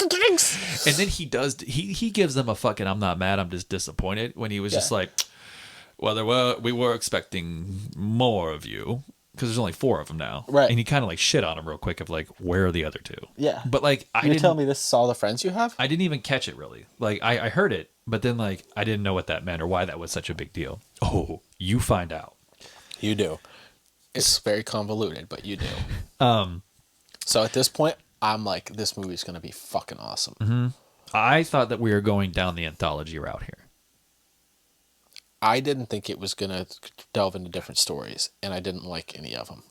drinks."
And then he gives them a fucking I'm not mad, I'm just disappointed when he was just
Yeah.
like, well, we were expecting more of you because there's only 4 of them now,
Right.
And he kind of like shit on him real quick of like, where are the other 2?
Yeah.
But like I
You're
didn't
telling me this is all the friends you have?
I didn't even catch it really. Like I heard it, but then like I didn't know what that meant or why that was such a big deal. Oh, you find out.
You do. It's very convoluted, but you do. So at this point, I'm like, this movie's gonna be fucking awesome.
I thought that we were going down the anthology route here.
I didn't think it was gonna delve into different stories, and I didn't like any of them.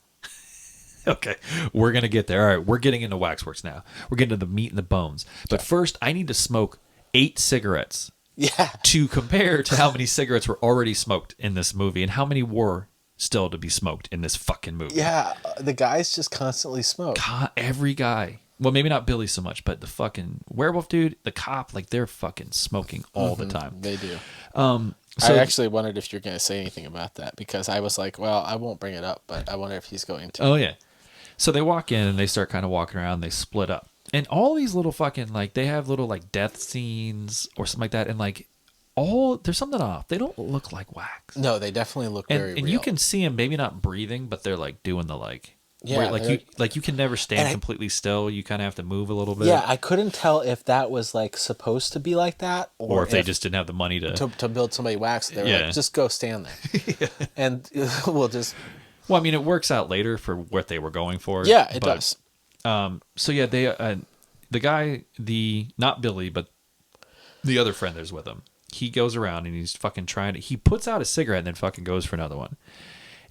Okay, we're gonna get there. All right, we're getting into Waxworks now. We're getting to the meat and the bones. But first, I need to smoke 8 cigarettes
Yeah.
to compare to how many cigarettes were already smoked in this movie and how many were still to be smoked in this fucking movie.
Yeah, the guys just constantly smoke.
Every guy. Well, maybe not Billy so much, but the fucking werewolf dude, the cop, like they're fucking smoking all the time.
They do.
So
I actually wondered if you're going to say anything about that, because I was like, well, I won't bring it up, but I wonder if he's going to.
Oh yeah. So they walk in and they start kind of walking around. They split up, and all these little fucking like they have little like death scenes or something like that, and like there's something off. They don't look like wax.
No, they definitely look very
And
real.
you can see them maybe not breathing, but they're like doing the like.
Yeah,
where,
they're-
you can never stand
And I-
completely still. You kind of have to move a little bit.
Yeah, I couldn't tell if that was like supposed to be like that,
or if they just didn't have the money
to build somebody wax. They were
Yeah.
like, just go stand there, and we'll just.
Well, I mean, it works out later for what they were going for.
Yeah, it
but,
does.
So yeah, they the guy, not Billy, but the other friend that's with him, he goes around and he's fucking trying to. He puts out a cigarette and then fucking goes for another one,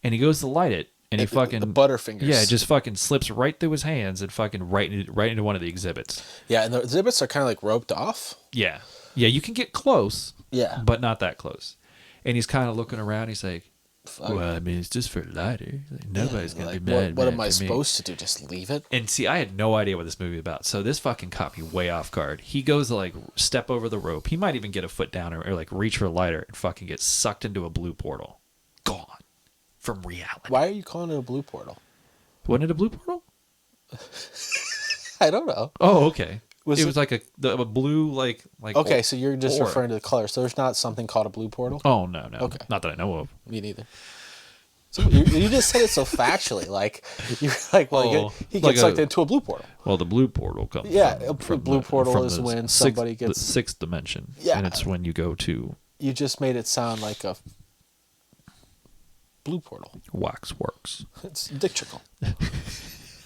and he goes to light it, and he fucking
the Butterfingers.
Yeah, it just fucking slips right through his hands and fucking right into one of the exhibits.
Yeah, and the exhibits are kind of like roped off.
Yeah, you can get close.
Yeah.
but not that close. And he's kind of looking around. He's like, well, I mean, it's just for lighter. Like, nobody's gonna
Like,
be mad.
what
mad
am I
for me.
supposed to do? Just leave it?
And see, I had no idea what this movie was about. So this fucking caught me way off guard. He goes to like step over the rope. He might even get a foot down or like reach for a lighter and fucking get sucked into a blue portal. Gone from reality.
Why are you calling it a blue portal?
Wasn't it a blue portal?
I don't know.
Oh, okay.
Was
it
it-
was like a blue like
Okay, so you're just
or-
referring to the color. So there's not something called a blue portal?
Oh no.
Okay.
Not that I know of.
Me neither. So you just said it so factually, like you're like, well, he
like
gets sucked into a blue portal.
Well, the blue portal comes.
Yeah,
from
blue portal
from
is
the
when
sixth,
somebody
the
gets.
sixth dimension.
Yeah.
And it's when you go to
You just made it sound like a blue portal.
Waxworks.
It's dictrical.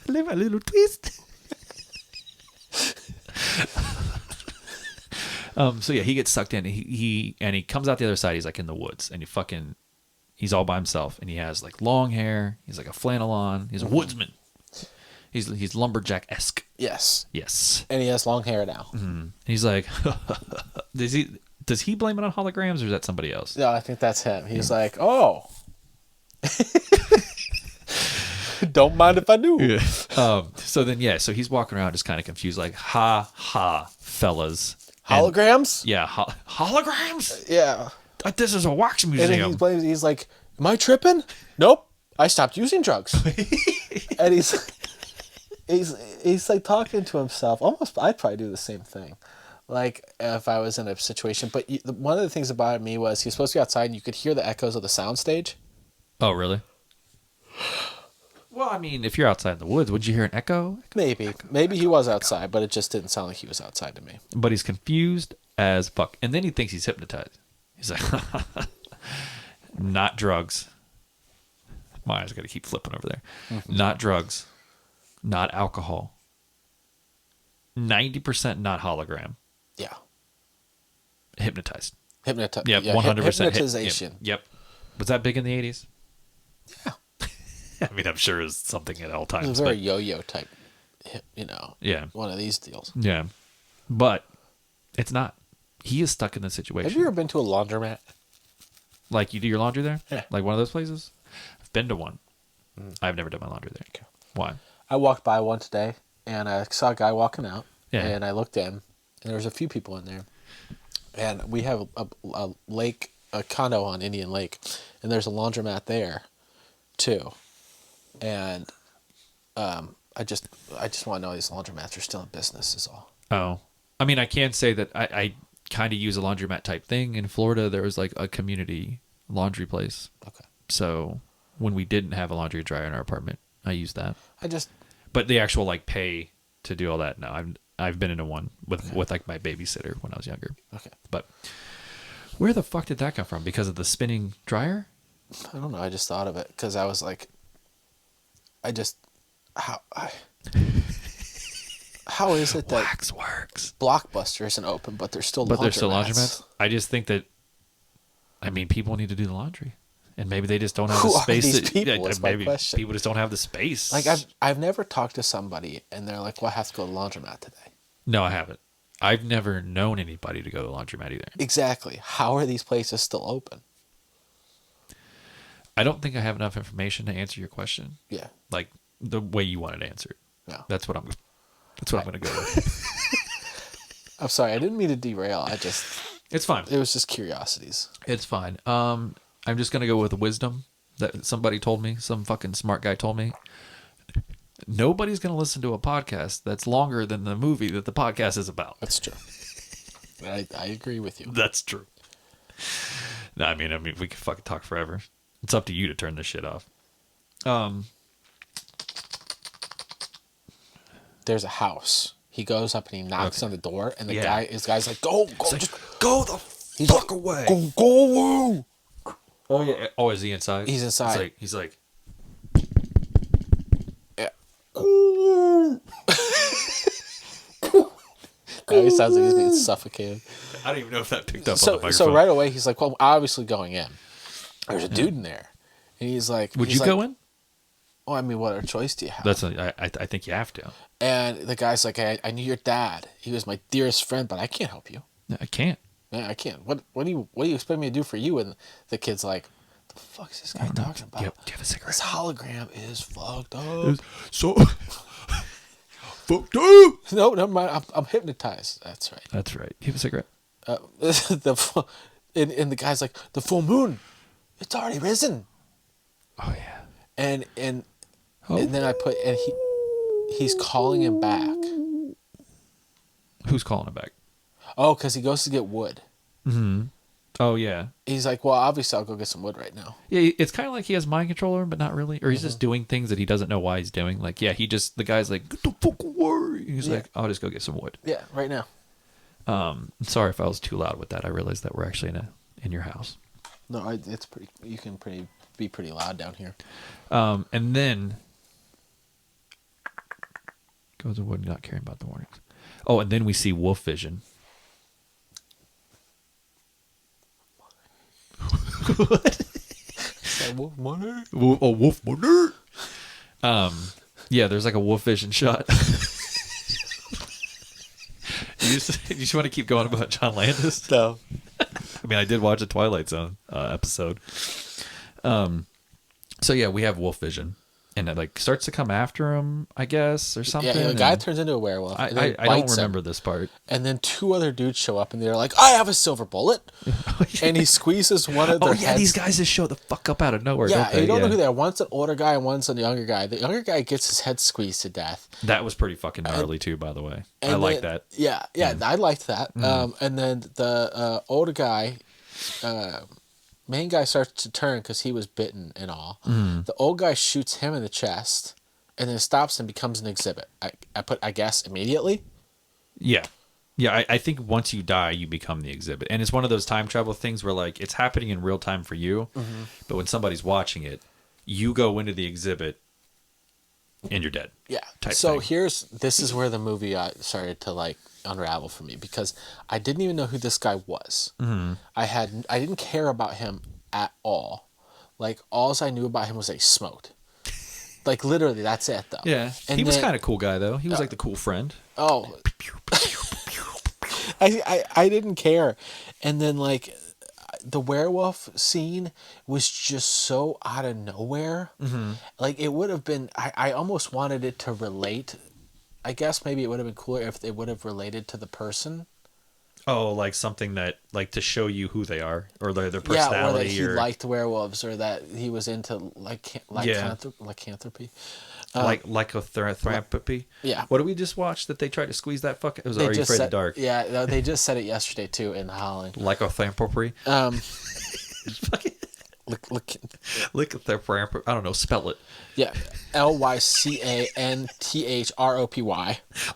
Leave a little twist. So yeah, he gets sucked in. He comes out the other side. He's like in the woods, and he's all by himself, and he has like long hair. He's like a flannel on. He's a woodsman. He's lumberjack-esque.
Yes.
Yes.
And he has long hair now.
Mm-hmm. He's like, does he blame it on holograms, or is that somebody else?
No, I think that's him. He's like, oh. Don't mind if I do.
Yeah. So he's walking around just kind of confused, like, ha ha, fellas.
Holograms?
Yeah, holograms.
Yeah.
This is a wax
And
museum.
then he's like, am I tripping? Nope. I stopped using drugs. And he's like talking to himself. Almost, I'd probably do the same thing. Like if I was in a situation. But one of the things about me was he was supposed to be outside and you could hear the echoes of the soundstage.
Oh, really? Well, I mean, if you're outside in the woods, would you hear an echo?
Maybe he was outside, but it just didn't sound like he was outside to me.
But he's confused as fuck. And then he thinks he's hypnotized. He's like, not drugs. My eyes got to keep flipping over there. Mm-hmm. Not drugs. Not alcohol. 90% not hologram.
Yeah.
Hypnotized.
Yep,
100%
hypnotization.
Yep. Was that big in the 80s?
Yeah.
I mean, I'm sure it was something at all times.
It was a very yo-yo type,
yeah.
one of these deals.
Yeah. But it's not. He is stuck in this situation.
Have you ever been to a laundromat?
Like you do your laundry there?
Yeah.
Like one of those places? I've been to one. I've never done my laundry there.
Okay.
Why?
I walked by one today, and I saw a guy walking out,
Yeah.
and I looked in, and there was a few people in there. And we have a lake, a condo on Indian Lake, and there's a laundromat there, too. And I just want to know these laundromats are still in business is all.
Oh. I mean, I can say that I kind of use a laundromat type thing. In Florida, there was like a community laundry place.
Okay.
So when we didn't have a laundry dryer in our apartment, I used that. But the actual like pay to do all that, no. I've been into one with like my babysitter when I was younger.
Okay.
But where the fuck did that come from? Because of the spinning dryer?
I don't know. I just thought of it because I was like, how is it that
Waxworks
Blockbuster isn't open, but there's still laundromats?
I just think that, I mean, people need to do the laundry, and maybe they just don't have
Who
the
are
space.
these people is my
maybe
question.
people just don't have the space.
Like I've never talked to somebody and they're like, well, I have to go to the laundromat today.
No, I haven't. I've never known anybody to go to the laundromat either.
Exactly. How are these places still open?
I don't think I have enough information to answer your question.
Yeah.
Like the way you wanted to answer it.
Yeah.
That's what I'm going to go with.
I'm sorry. I didn't mean to derail.
It's fine.
It was just curiosities.
It's fine. I'm just going to go with wisdom that somebody told me. Some fucking smart guy told me. Nobody's going to listen to a podcast that's longer than the movie that the podcast is about.
That's true. I agree with you.
That's true. No, I mean, we could fucking talk forever. It's up to you to turn this shit off.
There's a house. He goes up and he knocks on the door, and the
Yeah.
guy's like, "Go,
Like,
just
go the fuck away."
go."
Oh yeah. Oh, is he inside?
He's inside.
He's like.
Yeah. He sounds like he's being suffocated.
I don't even know if that picked up on the microphone.
So right away he's like, "Well, obviously going in. There's a dude in there," and he's like,
Would you go in?
Oh, I mean, what other choice do you have?
I think you have to.
And the guy's like, I knew your dad. He was my dearest friend, but I can't help you.
I can't.
Yeah, I can't. What do you expect me to do for you? And the kid's like, the fuck is this guy talking about?
Do you have a cigarette?
This hologram is fucked up.
So fucked up.
No, never mind. I'm hypnotized. That's right.
That's right. You have a cigarette?
And the guy's like, the full moon, it's already risen.
Oh yeah.
And then I put, and he's calling him back.
Who's calling him back?
Oh, because he goes to get wood.
Mm-hmm. Oh yeah.
He's like, well, obviously I'll go get some wood right now.
Yeah, it's kind of like he has mind control over him, but not really. Or he's just doing things that he doesn't know why he's doing. Like, yeah, the guy's like, get the fuck away. He's like, I'll just go get some wood.
Yeah, right now.
Sorry if I was too loud with that. I realized that we're actually in your house.
No, it's pretty. You can be pretty loud down here.
And then goes to wood, not caring about the warnings. Oh, and then we see wolf vision. What?
Wolf money.
Wolf money. Yeah, there's like a wolf vision shot. You just want to keep going about John Landis?
No.
I mean, I did watch a Twilight Zone episode. So yeah, we have wolf vision, and it like starts to come after him, I guess, or something.
Yeah, the guy turns into a werewolf.
I don't remember this part.
And then two other dudes show up, and they're like, "I have a silver bullet," and he squeezes one of their heads.
These guys just show the fuck up out of nowhere.
Yeah,
don't they?
you don't know who they are. One's an older guy, and one's a younger guy. The younger guy gets his head squeezed to death.
That was pretty fucking gnarly too, by the way. I like that.
Yeah, I liked that. And then the older guy, main guy starts to turn because he was bitten and all. The old guy shoots him in the chest, and then stops and becomes an exhibit. I guess immediately.
Yeah. Yeah, I think once you die, you become the exhibit. And it's one of those time travel things where, like, it's happening in real time for you, but when somebody's watching it, you go into the exhibit, and you're dead.
Yeah.
So
this is where the movie started to, like, unravel for me, because I didn't even know who this guy was. I didn't care about him at all. Like, all I knew about him was that he smoked. Like, literally, that's it, though.
Yeah.
And
he was kind of cool guy, though. He was like the cool friend.
Oh. I didn't care. And then, like, the werewolf scene was just so out of nowhere. Like, it would have been... I almost wanted it to relate. I guess maybe it would have been cooler if they would have related to the person.
Oh, like something that... Like, to show you who they are. Or their personality.
Yeah, or that he liked werewolves. Or that he was into, lycanthropy.
Lycanthropy.
Yeah.
What did we just watch that they tried to squeeze that fucking... It was Are You Afraid of the Dark?
Yeah, no, they just said it yesterday, too, in Holland.
Lycanthropy. Lycanthropy. I don't know. Spell it.
Yeah. Lycanthropy.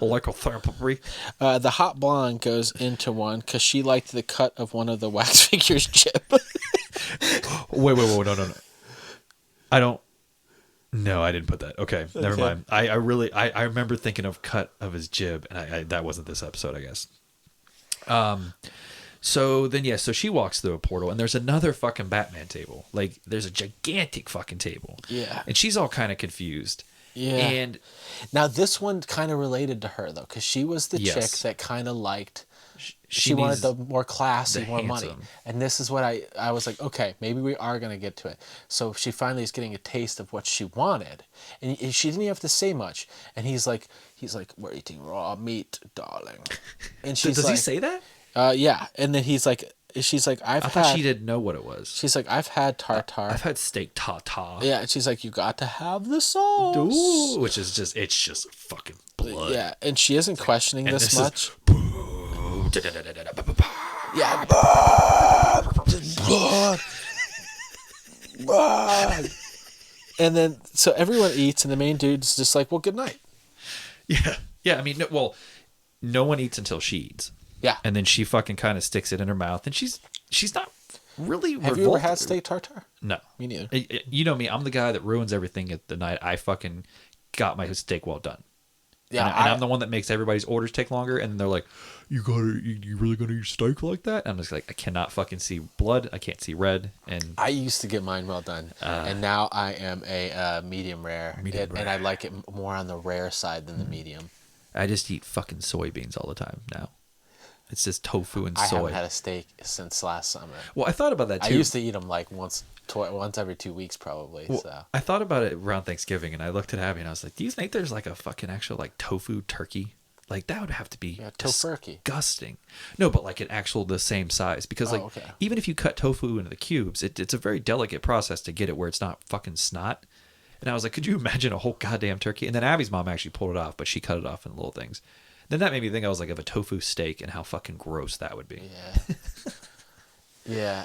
Lycanthropy.
The hot blonde goes into one because she liked the cut of one of the wax figures' jib.
Wait. No. I don't... No, I didn't put that. Okay, never mind. I remember thinking of cut of his jib, and that wasn't this episode, I guess. So she walks through a portal, and there's another fucking Batman table. Like, there's a gigantic fucking table.
Yeah.
And she's all kind of confused.
Yeah.
And
now this one kind of related to her, though, because she was the chick that kind of liked... She wanted the more classy, more money. And this is what I was like, okay, maybe we are going to get to it. So she finally is getting a taste of what she wanted. And she didn't even have to say much. And he's like, we're eating raw meat, darling. And she's
Does he say that?
Yeah. And then she's like, I thought
she didn't know what it was.
She's like, I've had tartare.
I've had steak tartare.
Yeah. And she's like, you got to have the sauce.
Ooh, which is it's just fucking blood.
Yeah. And she isn't questioning this much. Yeah, blood. And then so everyone eats, and the main dude's just like, "Well, good night."
Yeah. I mean, no one eats until she eats.
Yeah,
and then she fucking kind of sticks it in her mouth, and she's not really.
Have you ever had steak tartare?
No,
me neither.
You know me, I'm the guy that ruins everything at the night I fucking got my steak well done. Yeah, and I'm the one that makes everybody's orders take longer, and they're like, you really gonna eat steak like that? And I'm just like, I cannot fucking see blood, I can't see red. And
I used to get mine well done, and now I am a medium rare, and I like it more on the rare side than the medium.
I just eat fucking soybeans all the time now. It's just tofu and soy.
I haven't had a steak since last summer.
Well, I thought about that too.
I used to eat them like once every 2 weeks probably.
Well,
so
I thought about it around Thanksgiving, and I looked at Abby and I was like, do you think there's like a fucking actual like tofu turkey? Like, that would have to be disgusting. No, but like an actual the same size, because even if you cut tofu into the cubes, it's a very delicate process to get it where it's not fucking snot. And I was like, could you imagine a whole goddamn turkey? And then Abby's mom actually pulled it off, but she cut it off in little things. Then that made me think, I was like, of a tofu steak and how fucking gross that would be.
Yeah. Yeah,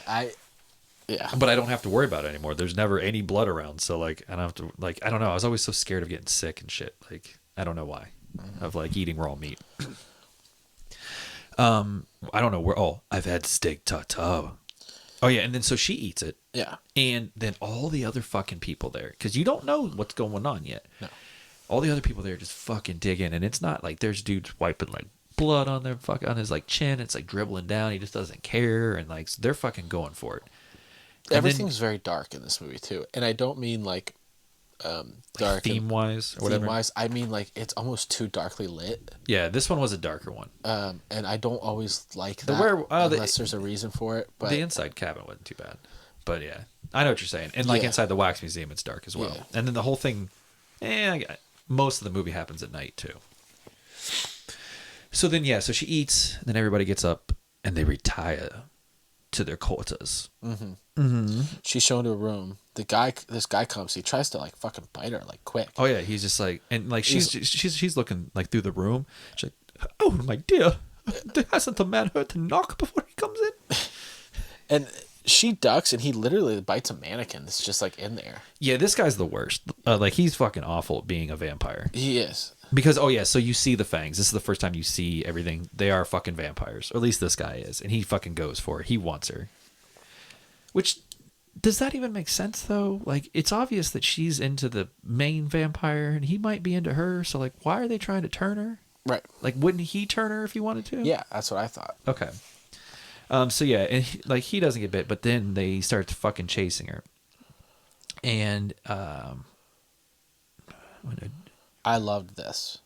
yeah.
But I don't have to worry about it anymore. There's never any blood around, so like I don't have to like I don't know. I was always so scared of getting sick and shit. Like I don't know why, of like eating raw meat. I don't know where. Oh, I've had steak tartare. Oh yeah, and then so she eats it.
Yeah.
And then all the other fucking people there, because you don't know what's going on yet.
No.
All the other people there just fucking dig in, and it's not like there's dudes wiping like blood on their on his like chin. It's like dribbling down. He just doesn't care, and like they're fucking going for it.
Everything's very dark in this movie too, and I don't mean like dark
theme wise or whatever.
Theme wise, I mean like it's almost too darkly lit.
Yeah, this one was a darker one.
And I don't always like that unless there's a reason for it. But
the inside cabin wasn't too bad. But yeah, I know what you're saying. And like inside the wax museum, it's dark as well.
Yeah.
And then the whole thing, most of the movie happens at night too. So then, so she eats, and then everybody gets up and they retire to their quarters.
She's shown to a room. This guy comes. He tries to like fucking bite her like quick.
Oh yeah, he's just like, and like she's looking like through the room. She's like, oh my dear, hasn't the man heard to knock before he comes in?
And she ducks, and he literally bites a mannequin that's just like in there.
Yeah, this guy's the worst. Like he's fucking awful at being a vampire.
He is.
Because so you see the fangs. This is the first time you see everything. They are fucking vampires, or at least this guy is, and he fucking goes for it. He wants her. Which, does that even make sense though? Like it's obvious that she's into the main vampire, and he might be into her. So like, why are they trying to turn her?
Right.
Like, wouldn't he turn her if he wanted to?
Yeah, that's what I thought.
Okay. So yeah, and he doesn't get bit, but then they start fucking chasing her, and
I loved this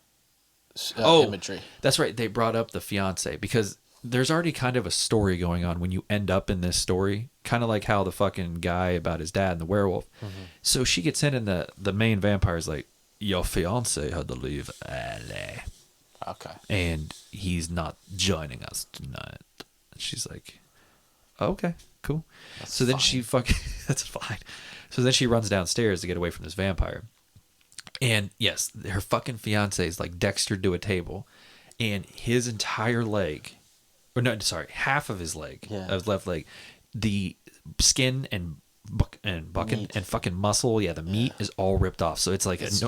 imagery.
That's right. They brought up the fiance because there's already kind of a story going on when you end up in this story, kind of like how the fucking guy about his dad and the werewolf. So she gets in, and the main vampire is like, your fiance had to leave LA.
Okay.
And he's not joining us tonight. And she's like, okay, cool.
That's
then
fine.
she fucking, that's fine. So then she runs downstairs to get away from this vampire. And yes, her fucking fiance is like Dexter to a table, and his entire leg, or no, sorry, half of his leg, of his left leg, the skin and bucking and fucking muscle, the meat is all ripped off. So it's like
it's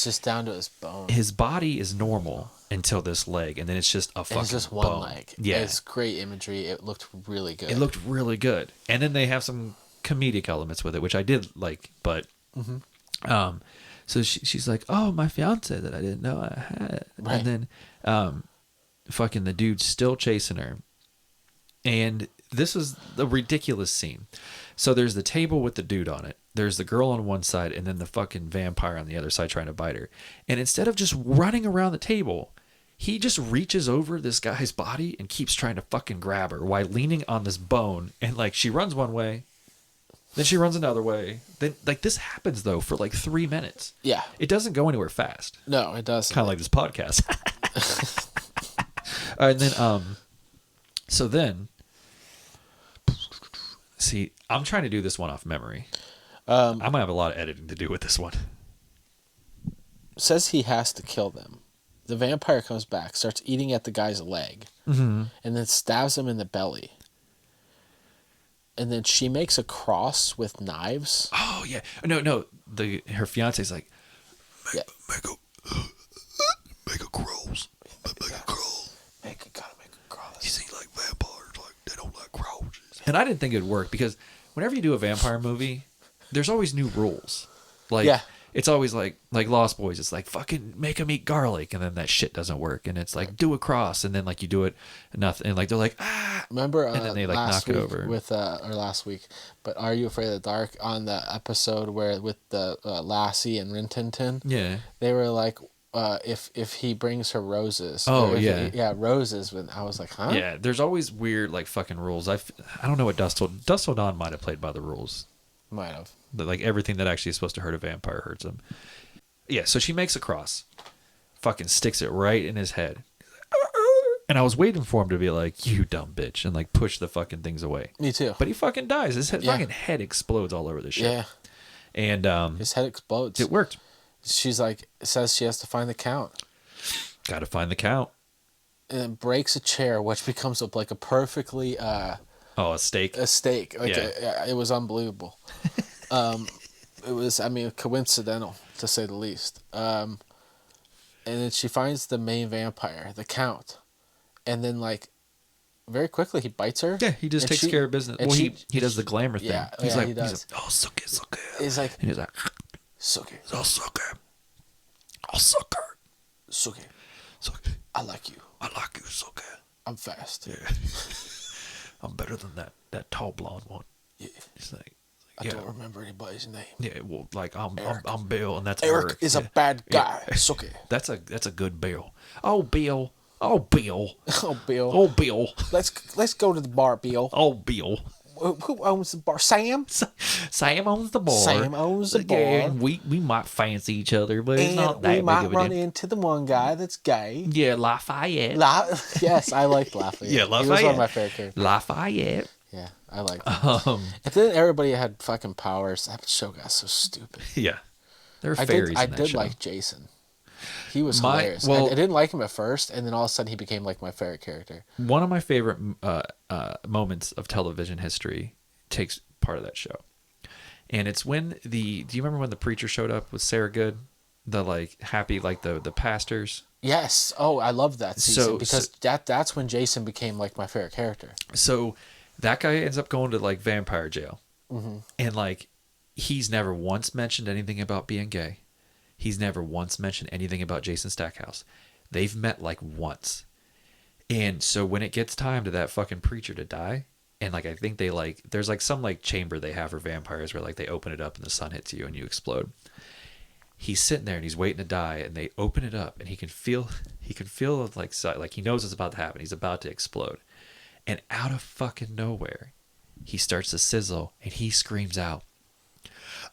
just down to his bone.
His body is normal until this leg, and then it's just a fucking
it's just one
bone.
leg.
Yeah,
it's great imagery. It looked really good.
It looked really good, and then they have some comedic elements with it, which I did like. But so she's like, "Oh, my fiance that I didn't know I had,"
right.
And then fucking the dude's still chasing her, and this was the ridiculous scene. So there's the table with the dude on it. There's the girl on one side, and then the fucking vampire on the other side trying to bite her. And instead of just running around the table, he just reaches over this guy's body and keeps trying to fucking grab her while leaning on this bone. And like she runs one way, then she runs another way. Then like this happens though for like 3 minutes.
Yeah.
It doesn't go anywhere fast.
No, it doesn't.
Kind of like this podcast. And then so then see, I'm trying to do this one off memory. I'm gonna have a lot of editing to do with this one.
Says he has to kill them. The vampire comes back, starts eating at the guy's leg, and then stabs him in the belly. And then she makes a cross with knives.
Oh yeah, no. Her fiance's like, make a cross, make a cross.
Gotta make a cross.
You see, like vampires, like they don't like crosses. And I didn't think it'd work because whenever you do a vampire movie, there's always new rules. Like it's always like Lost Boys. It's like fucking make them eat garlic, and then that shit doesn't work. And it's like do a cross, and then like you do it, and nothing. And like they're like
Remember,
and then they like knock it over.
Or last week, but Are You Afraid of the Dark on the episode where with the Lassie and Rin Tin Tin?
Yeah,
they were like, if he brings her roses.
Oh yeah,
roses. When I was like, huh?
Yeah, there's always weird like fucking rules. I don't know what Dust Till Dawn might have played by the rules.
Might have.
That like everything that actually is supposed to hurt a vampire hurts him. Yeah, so she makes a cross, fucking sticks it right in his head, and I was waiting for him to be like, "You dumb bitch," and like push the fucking things away.
Me too.
But he fucking dies. His fucking head explodes all over the shit.
Yeah.
And
his head explodes.
It worked.
She's like, says she has to find the count.
Got to find the count.
And it breaks a chair, which becomes like a perfectly
Oh, a steak.
a steak. Like
Yeah.
it was unbelievable. It was, I mean, coincidental to say the least. And then she finds the main vampire, the Count, and then like very quickly he bites her.
Yeah, he just
and
takes
she-
care of business.
and
Well,
she-
he does the glamour thing.
Yeah,
He's
yeah,
like,
he does.
oh, suck it, suck it.
He's like,
And he's like,
suck it,
I'll suck her. I'll suck her.
suck it.
Suck it.
I like you.
I like you, suck it.
I'm fast.
Yeah. I'm better than that tall blonde one.
Yeah.
He's like,
I
yeah.
don't remember anybody's name.
Yeah, well, like I'm
Eric.
I'm Bill, and that's
Eric is a
Yeah.
bad guy.
Yeah.
Suck it.
That's a good Bill. Oh, Bill. Oh, Bill.
Oh, Bill.
Oh, Bill.
Let's go to the bar, Bill.
Oh, Bill.
Who owns the bar? Sam?
Sam owns the bar.
Sam owns the
Yeah,
bar.
we might fancy each other, but it's
And
not that
we
big
might
of a
run
deal.
into the one guy that's gay.
Yeah, Lafayette.
Yes, I liked Lafayette.
Yeah,
He was one
Lafayette.
of my favorite characters.
Lafayette.
Yeah, I liked him. If then everybody had fucking powers, that show got so stupid.
Yeah. There are
I
fairies
did, I
in that
did
show.
like Jason. He was
My-
hilarious.
well-
I didn't like him at first, and then all of a sudden he became like my favorite character.
One of my favorite moments of television history takes part of that show. And it's when do you remember when the preacher showed up with Sarah Good? The like happy, like the pastors.
Yes. Oh, I love that season
So-
because that's when Jason became like my favorite character.
So that guy ends up going to like vampire jail.
Mm-hmm.
And like he's never once mentioned anything about being gay. He's never once mentioned anything about Jason Stackhouse. They've met like once. And so when it gets time to that fucking preacher to die, and like I think they like there's like some like chamber they have for vampires where like they open it up and the sun hits you and you explode. He's sitting there and he's waiting to die, and they open it up and he can feel like he knows it's about to happen. He's about to explode. And out of fucking nowhere, he starts to sizzle and he screams out,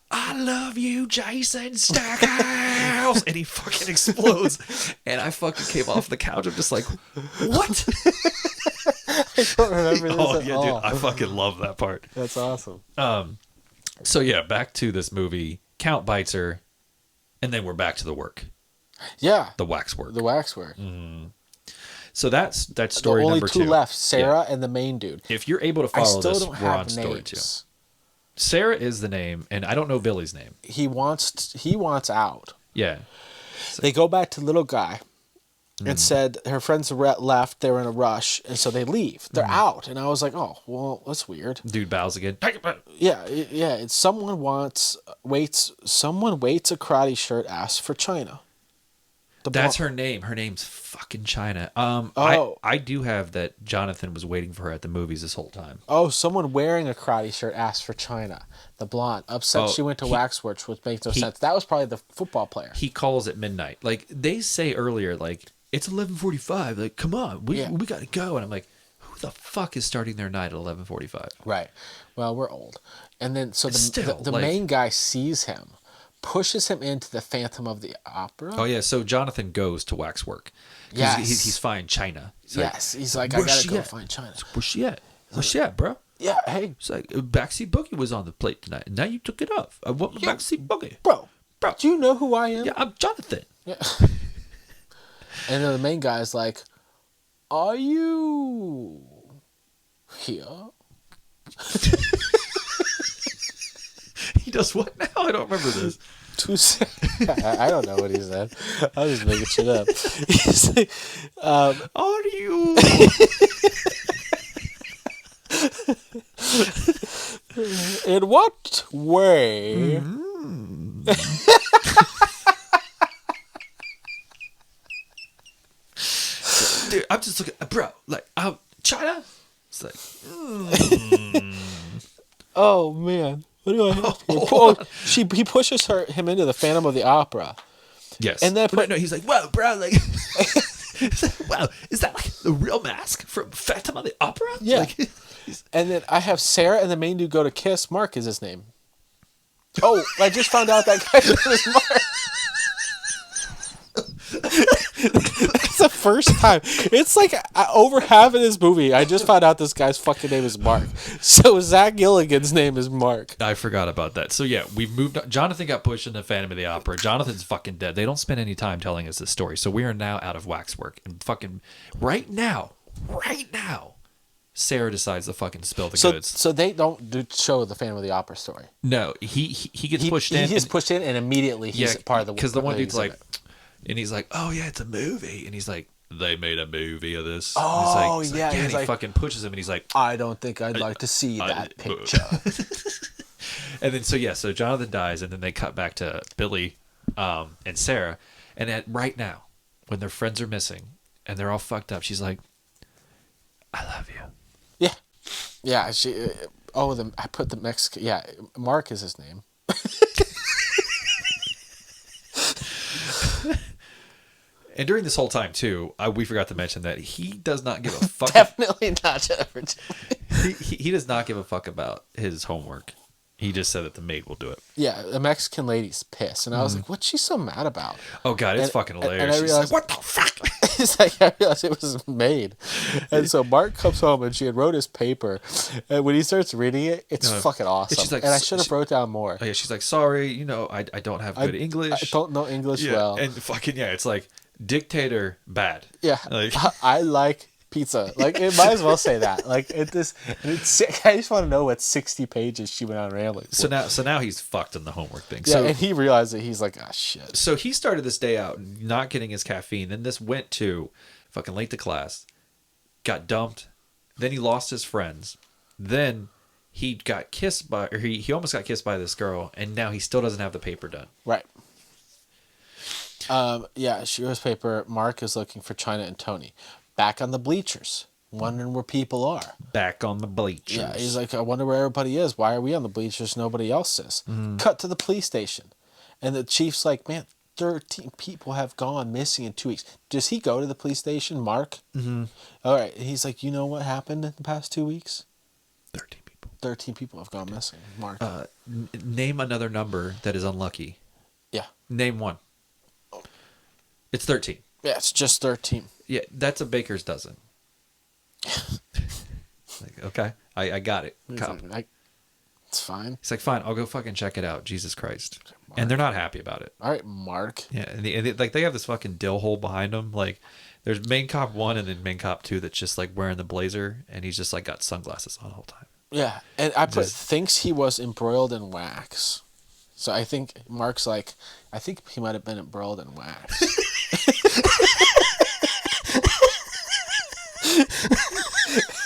"I love you, Jason Stackhouse!" And he fucking explodes. And I fucking came off the couch. I'm just like, what?
I don't remember this
Oh
at
yeah,
all.
dude, I fucking love that part.
That's awesome.
So yeah, back to this movie. Count bites her, and then we're back to the work,
Yeah.
the waxwork.
The Waxwork.
So that's
The
story
only
number
two
2.
left, Sarah and the main dude.
If you're able to
I
follow
still
this,
don't
we're
have
on story 2.
names.
Sarah is the name, and I don't know Billy's name.
He wants out.
Yeah.
They go back to little guy
Mm.
and said her friends left. They were in a rush, and so they leave. They're
Mm.
out, and I was like, "Oh, well, that's weird."
Dude bows again.
Yeah, yeah. It's someone waits a karate shirt, asks for China.
That's her name. Her name's fucking China.
Oh.
I do have that Jonathan was waiting for her at the movies this whole time.
Oh, someone wearing a karate shirt asked for China. The blonde upset
Oh,
she went to Waxworks, which makes no
he-
sense. That was probably the football player.
He calls at midnight. Like they say earlier, like it's 11:45. Like come on, we gotta go. And I'm like, who the fuck is starting their night at 11:45?
Right. Well, we're old. And then so
Still,
the
like-
main guy sees him, pushes him into the Phantom of the Opera.
Oh yeah, so Jonathan goes to Waxwork. 'Cause
Yes.
he's finding China. He's
Yes. He's like, I
"Where's
gotta
she
go
at?"
find China.
Where's she at? Where's she at, bro?
Yeah, hey,
It's like backseat boogie was on the plate tonight. And now you took it off. I want my
Yeah.
backseat boogie.
bro,
Bro.
do you know who I am?
Yeah, I'm Jonathan.
Yeah. And then the main guy's like, are you here?
He does what now? I don't remember this.
I don't know what he said. I was just making shit up. He's like,
Are you?
in what way?
Dude, I'm just looking, bro. Like, China. It's like,
Oh man, what do I have here? He pushes him into the Phantom of the Opera.
yes.
And then
no, he's like, whoa, bro. Like, wow, is that like the real mask from Phantom of the Opera?
Yeah.
Like,
And then I have Sarah and the main dude go to kiss. Mark is his name. Oh, I just found out that guy's name is Mark. It's the first time. It's like over half of this movie, I just found out this guy's fucking name is Mark. So Zach Gilligan's name is Mark.
I forgot about that. So yeah, we've moved on. Jonathan got pushed into Phantom of the Opera. Jonathan's fucking dead. They don't spend any time telling us this story. So we are now out of Waxwork. And fucking right now, Sarah decides to fucking spill the
So
goods.
so they don't show the Phantom of the Opera story.
No, he gets pushed in.
He gets
and-
pushed in, and immediately he's part of the.
because the one dude's like,
exhibit.
and he's like, oh yeah, it's a movie, and he's like, they made a movie of this.
Oh,
and he's like,
yeah,
and
he's
he
like-
fucking pushes him, and he's like,
I don't think I'd like to see that picture.
and then so Jonathan dies, and then they cut back to Billy, and Sarah, and right now, when their friends are missing and they're all fucked up, she's like, I love you.
Yeah, yeah. I put the Mexican. Yeah, Mark is his name.
And during this whole time too, we forgot to mention that he does not give a fuck.
Definitely not Jennifer.
he does not give a fuck about his homework. He just said that the maid will do it.
Yeah, the Mexican lady's pissed, and I was like, "What's she so mad about?"
Oh god, it's
And-
fucking hilarious.
and I
She's
realized-
like, what the fuck?
It's like I realized it was made, and so Mark comes home and she had wrote his paper, and when he starts reading it, it's fucking awesome.
she's like-
and I should have wrote down more.
Oh, yeah, she's like, sorry, I don't have good English.
I don't know English
yeah,
well.
and fucking it's like dictator bad.
Yeah,
like
I like pizza. Like it might as well say that. Like I just want to know what 60 pages she went on rambling.
so now he's fucked on the homework thing.
Yeah,
So
and he realized that he's like, ah, shit.
so he started this day out not getting his caffeine. Then this went to fucking late to class, got dumped. Then he lost his friends. Then he got kissed by, or he almost got kissed by this girl, and now he still doesn't have the paper done.
Right. Yeah, she goes paper. Mark is looking for China and Tony. Back on the bleachers, wondering where people are.
Back on the bleachers.
Yeah, he's like, I wonder where everybody is. Why are we on the bleachers? Nobody else is. Cut to the police station. And the chief's like, man, 13 people have gone missing in 2 weeks. Does he go to the police station, Mark? Mm-hmm. All right. He's like, you know what happened in the past 2 weeks?
13 people.
13 people have gone missing, Mark.
Name another number that is unlucky.
Yeah.
Name one. It's 13.
Yeah, it's just 13.
Yeah, that's a baker's dozen. Like, okay, I got it.
He's
Cop.
like, it's fine.
He's like, fine, I'll go fucking check it out. Jesus Christ. And they're not happy about it.
All right, Mark.
Yeah, and they have this fucking dill hole behind them. Like, there's main cop 1 and then main cop 2 that's just like wearing the blazer, and he's just like got sunglasses on the whole time.
Yeah, and I put
Just-
thinks he was embroiled in wax. So I think Mark's like, I think he might have been embroiled in wax.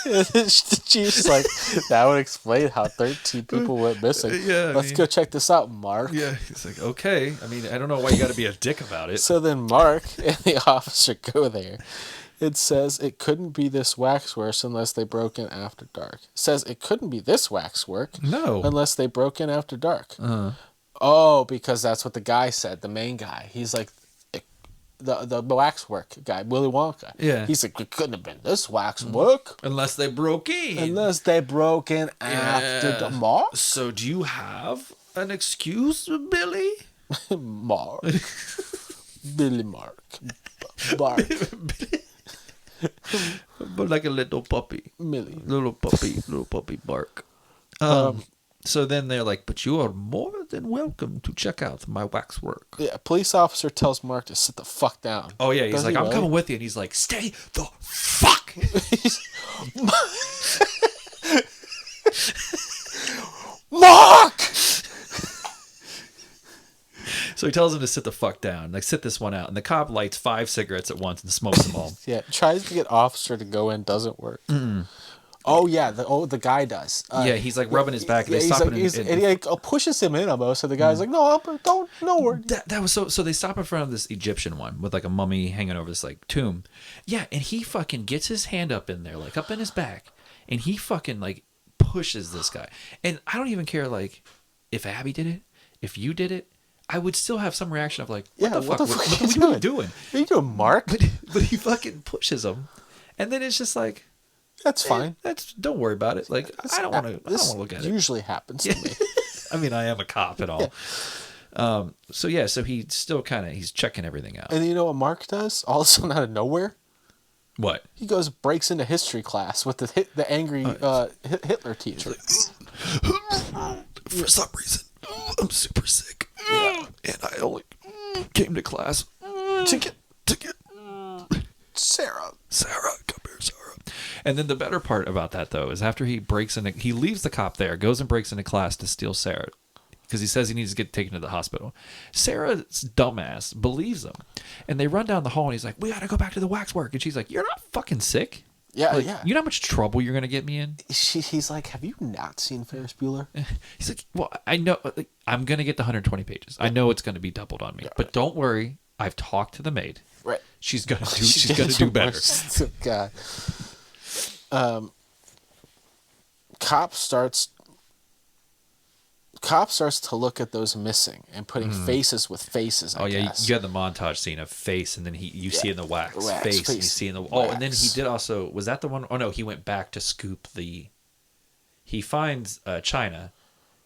The chief's like, that would explain how 13 people went missing.
Yeah, I
Let's
mean-
go check this out, Mark.
Yeah, he's like, okay. I mean, I don't know why you got to be a dick about it.
So then Mark and the officer go there. It says it couldn't be this waxworks unless they broke in after dark. It says it couldn't be this waxwork
No.
unless they broke in after dark. Oh, because that's what the guy said, the main guy. He's like, the waxwork guy, Willy Wonka.
Yeah.
He's like, it couldn't have been this waxwork
Unless they broke in.
unless they broke in after the Mark.
So do you have an excuse, Billy?
Mark. Billy Mark. Bark.
But like a little puppy.
Millie.
Little puppy bark. So then they're like, but you are more than welcome to check out my waxwork.
Yeah, police officer tells Mark to sit the fuck down.
Oh, yeah. He's
Does
like,
he
I'm
really?
coming with you. And he's like, stay the fuck.
Mark!
So he tells him to sit the fuck down. Like, sit this one out. And the cop lights 5 cigarettes at once and smokes them all.
Yeah, tries to get officer to go in, doesn't work. Oh yeah, the guy does.
Yeah, he's like rubbing his back. And
Yeah,
they
he's
stop
like,
him.
and he like pushes him in almost. So the guy's like, "No, don't, no worry."
That was so they stop in front of this Egyptian one with like a mummy hanging over this like tomb. Yeah, and he fucking gets his hand up in there, like up in his back, and he fucking like pushes this guy. And I don't even care like if Abby did it, if you did it, I would still have some reaction of like, what
Yeah,
the fuck? What
are
are
you
you doing?
What are you doing, Mark?
But he fucking pushes him. And then it's just like,
That's fine.
don't worry about it. Like I don't want to
This
look at it.
usually happens to me.
I mean, I am a cop and all. So he still kind of he's checking everything out.
And you know what Mark does? All of a sudden, out of nowhere,
What?
he breaks into history class with the angry Hitler teacher.
For some reason, I'm super sick, and I only came to class
To get
to get
Sarah.
Sarah. Come here, Sarah. And then the better part about that, though, is after he leaves the cop there, goes and breaks into class to steal Sarah because he says he needs to get taken to the hospital. Sarah's dumbass believes him. And they run down the hall and he's like, we got to go back to the Waxwork. And she's like, you're not fucking sick.
Yeah,
like,
yeah.
You know how much trouble you're going to get me in?
He's like, have you not seen Ferris Bueller?
He's like, well, I know. Like, I'm going to get the 120 pages. I know it's going to be doubled on me. But don't worry. I've talked to the maid.
Right.
She's going to do She's going to do better.
God. Cop starts to look at those missing and putting faces with faces. I guess.
You had the montage scene of face, and then you see in the wax face, and you see in the and then he did also, was that the one? Oh no, he went back to scoop he finds China,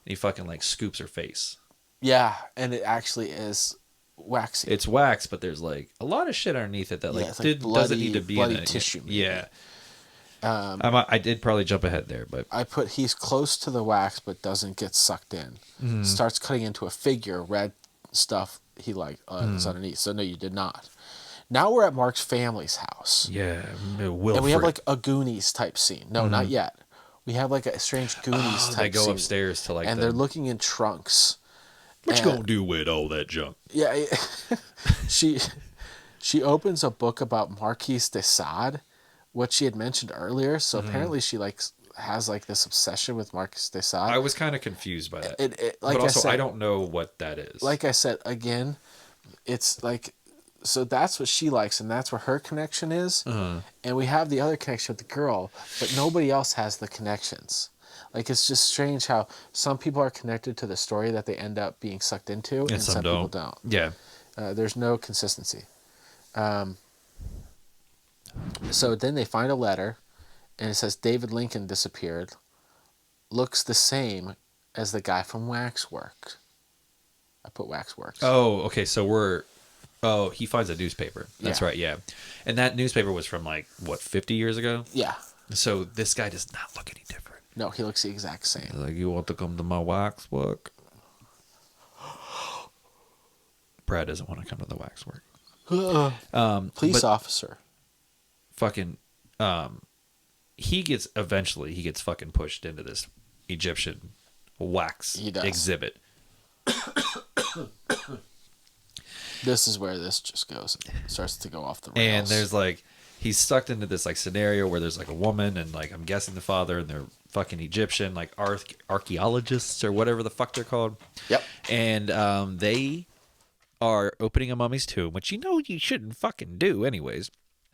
and he fucking like scoops her face.
Yeah, and it actually is waxy.
It's wax, but there's like a lot of shit underneath it that doesn't need to be in it.
Tissue. Maybe.
Yeah. I did probably jump ahead there, but
I put he's close to the wax but doesn't get sucked in. Starts cutting into a figure, red stuff he like is underneath. So no, you did not. Now we're at Mark's family's house.
Yeah, Wilfred.
And we have like a Goonies type scene. No, not yet. We have like a strange Goonies type scene.
They go upstairs to like,
and they're looking in trunks.
What you gonna do with all that junk?
Yeah, she opens a book about Marquis de Sade, what she had mentioned earlier. So apparently she has like this obsession with Marquis de Sade.
I was kind of confused by that.
Like
but also,
I said,
I don't know what that is.
Like I said, again, it's like, so that's what she likes, and that's where her connection is. And we have the other connection with the girl, but nobody else has the connections. Like, it's just strange how some people are connected to the story that they end up being sucked into, and some people don't.
Yeah.
There's no consistency. So then they find a letter, and it says David Lincoln disappeared. Looks the same as the guy from Waxwork. I put Waxworks.
Oh, okay. So he finds a newspaper. That's right, yeah. And that newspaper was from 50 years ago?
Yeah.
So this guy does not look any different.
No, he looks the exact same.
Like, you want to come to my Waxwork? Brad doesn't want to come to the Waxwork.
Police officer.
Fucking, he gets fucking pushed into this Egyptian wax exhibit.
This is where this just goes. It starts to go off the rails.
And there's he's sucked into this scenario where there's a woman and I'm guessing the father, and they're fucking Egyptian archaeologists or whatever the fuck they're called.
Yep.
And they are opening a mummy's tomb, which you shouldn't fucking do anyways.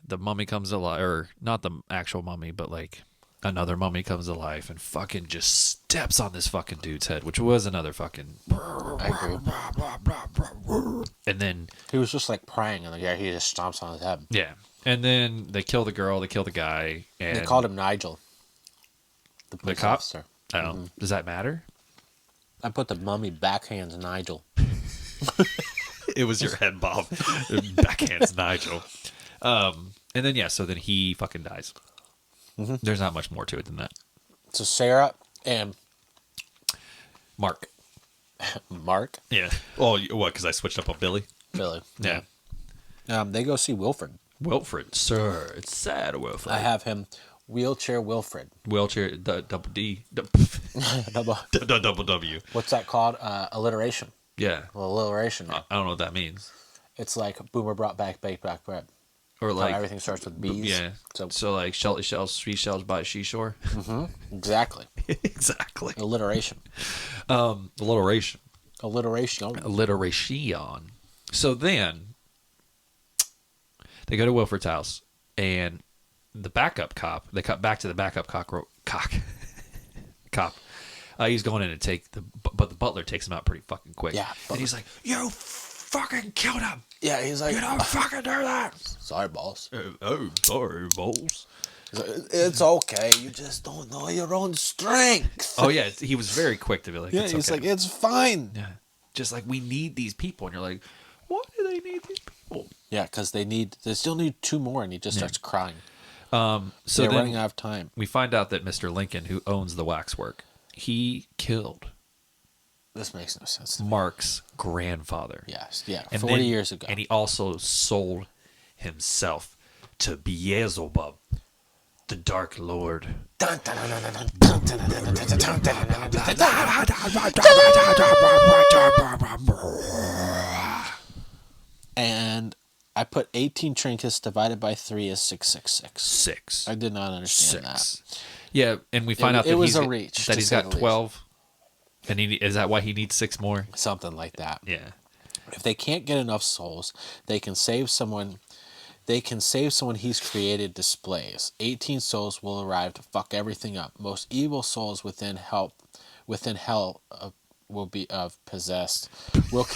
The mummy comes alive, or not the actual mummy, but another mummy comes to life and fucking just steps on this fucking dude's head, which was another fucking.
I agree.
And then
he was just praying, and he just stomps on his head.
Yeah. And then they kill the girl, they kill the guy, and
they called him Nigel. The police officer.
I don't know. Does that matter?
I put the mummy backhands Nigel.
It was your head, Bob. Backhands Nigel. And then so then he fucking dies. There's not much more to it than that.
So Sarah and
Mark. Yeah. Oh, what? Because I switched up on Billy. Yeah.
They go see Wilfred.
Wilfred, sir. It's sad, Wilfred.
I have him wheelchair Wilfred.
Wheelchair double D. Double W.
What's that called? Alliteration.
Yeah.
Alliteration.
I don't know what that means.
It's like Boomer brought back baked black bread.
Or
everything starts with B's.
Yeah. So Shelly shells, sweet shells by seashore.
Exactly.
Exactly.
Alliteration.
Alliteration.
Alliteration.
So then they go to Wilfred's house, and the backup cop. They cut back to the backup cop. He's going in to but the butler takes him out pretty fucking quick.
Yeah.
And he's like, "You fucking killed him."
Yeah, he's like,
"You don't fucking do that."
Sorry, boss.
Sorry, boss.
It's okay. You just don't know your own strength.
Oh yeah, he was very quick to be like,
"Yeah." He's like, "It's fine."
Yeah, just we need these people, and you're like, "Why do they need these people?"
Yeah, because they still need 2 more, and he just starts crying.
So
they're
then
running out of time.
We find out that Mr. Lincoln, who owns the Waxwork, he killed.
This makes no sense.
Mark's grandfather.
Yes, yeah,
and
40 years ago.
And he also sold himself to Beelzebub. The Dark Lord.
And I put 18 trinkets divided by 3 is 666.
6.
I did not understand
6.
that.
Yeah, and we find out
It
that
was
he's
a reach,
that
to
he's
say
got
the least.
12. And is that why he needs 6 more?
Something like that.
Yeah.
If they can't get enough souls, they can save someone. They can save someone he's created displays. 18 souls will arrive to fuck everything up. Most evil souls within hell will be possessed. Will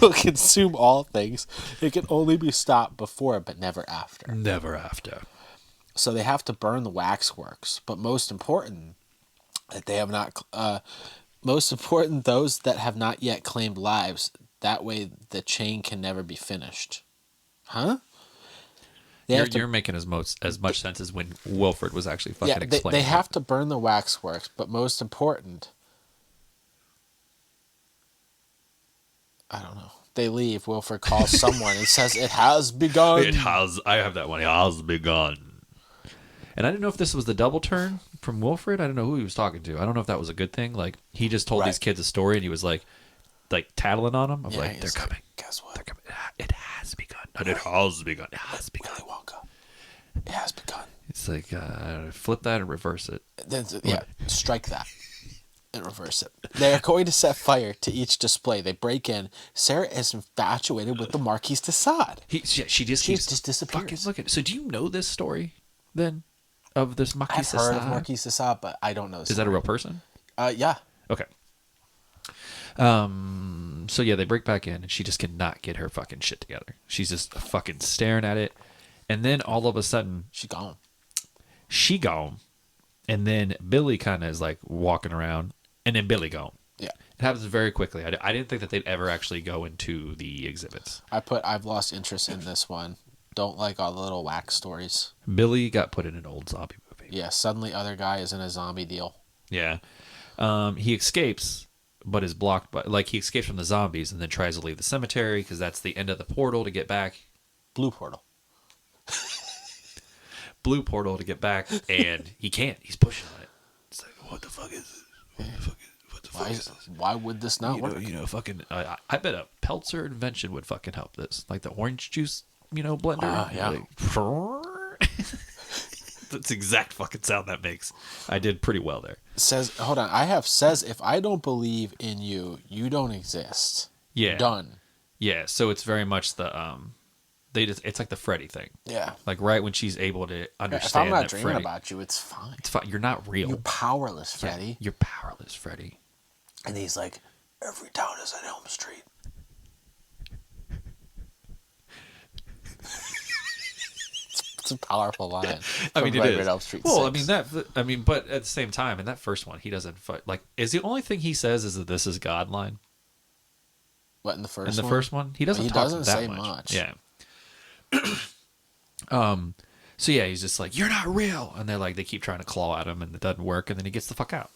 will consume all things. It can only be stopped before, but never after.
Never after.
So they have to burn the waxworks. But most important, that they have not. Most important, those that have not yet claimed lives. That way, the chain can never be finished. Huh?
You're making as much sense as when Wilfred was actually fucking explaining.
They have to burn the waxworks, but most important, I don't know. They leave. Wilfred calls someone and says, "It has begun."
It has. I have that one. It has begun. And I didn't know if this was the double turn from Wilfred. I don't know who he was talking to. I don't know if that was a good thing. Like he just told these kids a story, and he was like tattling on them. I'm like, they're coming.
Guess what?
They're coming. It has begun. Not it has begun. It has begun.
Willy Wonka. It has begun.
It's like flip that and reverse it.
Then, strike that and reverse it. They are going to set fire to each display. They break in. Sarah is infatuated with the Marquise de Sade.
She just
disappears.
Fucking look at it. So do you know this story then of this Marquise de
I've heard
Sade?
of Marquise de Sade, but I don't know.
Is that a real person?
Yeah.
Okay. So yeah, they break back in, and she just cannot get her fucking shit together. She's just fucking staring at it, and then all of a sudden,
She gone.
And then Billy kind of is like walking around, and then Billy gone.
Yeah.
It happens very quickly. I didn't think that they'd ever actually go into the exhibits.
I've lost interest in this one. Don't like all the little wax stories.
Billy got put in an old zombie movie.
Yeah, suddenly other guy is in a zombie deal.
Yeah. He escapes, but is blocked by, he escapes from the zombies and then tries to leave the cemetery because that's the end of the portal to get back.
Blue portal.
Blue portal to get back, and he can't. He's pushing on it. It's like, what the fuck is this? What the fuck is this?
Why would this not work?
Fucking. I bet a Peltzer invention would fucking help this, like the orange juice, blender.
Yeah.
That's the exact fucking sound that makes. I did pretty well there.
Says, hold on. Says, if I don't believe in you, you don't exist.
Yeah.
Done.
Yeah. So it's very much the it's like the Freddy thing.
Yeah.
Like right when she's able to
If
understand
I'm not
that
dreaming
Freddy,
about you, it's fine.
it's fine. You're not real.
You're powerless,
Yeah,
Freddy.
you're powerless, Freddy.
And he's like, every town is an Elm Street. It's a powerful line.
I mean, it is.
Elm Street
Well,
6.
but at the same time, in that first one, he doesn't fight. Is the only thing he says is that this is God line.
What, in the first one?
In the first one, he doesn't.
He
talk
doesn't
that
say
much.
much.
Yeah. So yeah, he's just like, "You're not real," and they're like, they keep trying to claw at him, and it doesn't work, and then he gets the fuck out.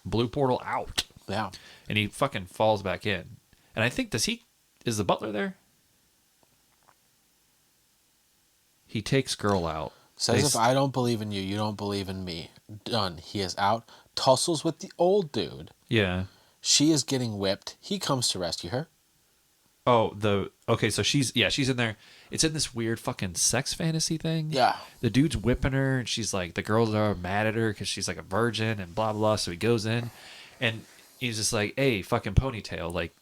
Blue portal out.
Yeah.
And he fucking falls back in. And I think is the butler there? He takes girl out.
Says, if I don't believe in you, you don't believe in me. Done. He is out. Tussles with the old dude.
Yeah.
She is getting whipped. He comes to rescue her.
Oh, okay, so she's in there. It's in this weird fucking sex fantasy thing.
Yeah.
The dude's whipping her, and she's like, the girls are mad at her because she's like a virgin and blah, blah. So he goes in, and he's just like, hey, fucking ponytail, like,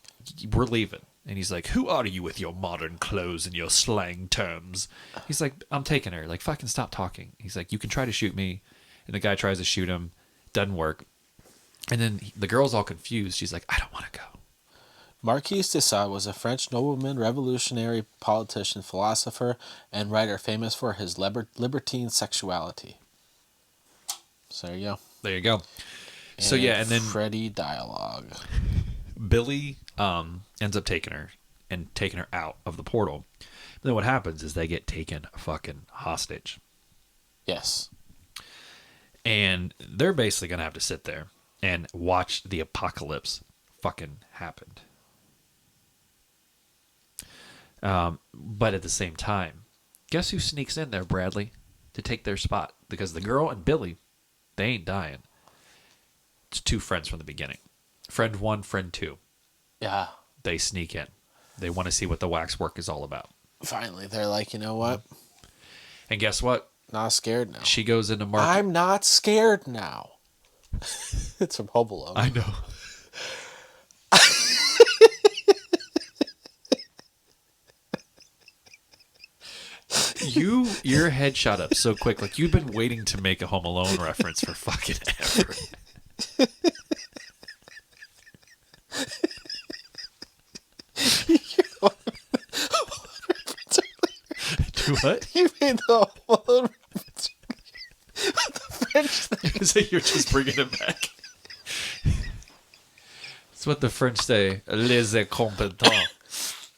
we're leaving. And he's like, who are you with your modern clothes and your slang terms? He's like, I'm taking her. Like, fucking stop talking. He's like, you can try to shoot me. And the guy tries to shoot him. Doesn't work. And then the girl's all confused. She's like, I don't want to go.
Marquise de Sade was a French nobleman, revolutionary politician, philosopher, and writer famous for his libertine sexuality. So there you go.
There you go. So yeah, and then
Freddy dialogue.
Billy ends up taking her out of the portal. But then what happens is they get taken fucking hostage.
Yes.
And they're basically going to have to sit there and watch the apocalypse fucking happen. But at the same time, Guess who sneaks in there, Bradley, to take their spot? Because the girl and Billy, they ain't dying. It's two friends from the beginning. Friend 1, friend 2.
Yeah.
They sneak in. They want to see what the waxwork is all about.
Finally, they're like, you know what?
And guess what?
Not scared now.
She goes into market.
I'm not scared now. It's from Home Alone.
I know. Your head shot up so quick. Like you've been waiting to make a Home Alone reference for fucking ever. Do what?
You made the Home Alone reference. The French thing.
So you're just bringing it back. It's what the French say. Les incompetents.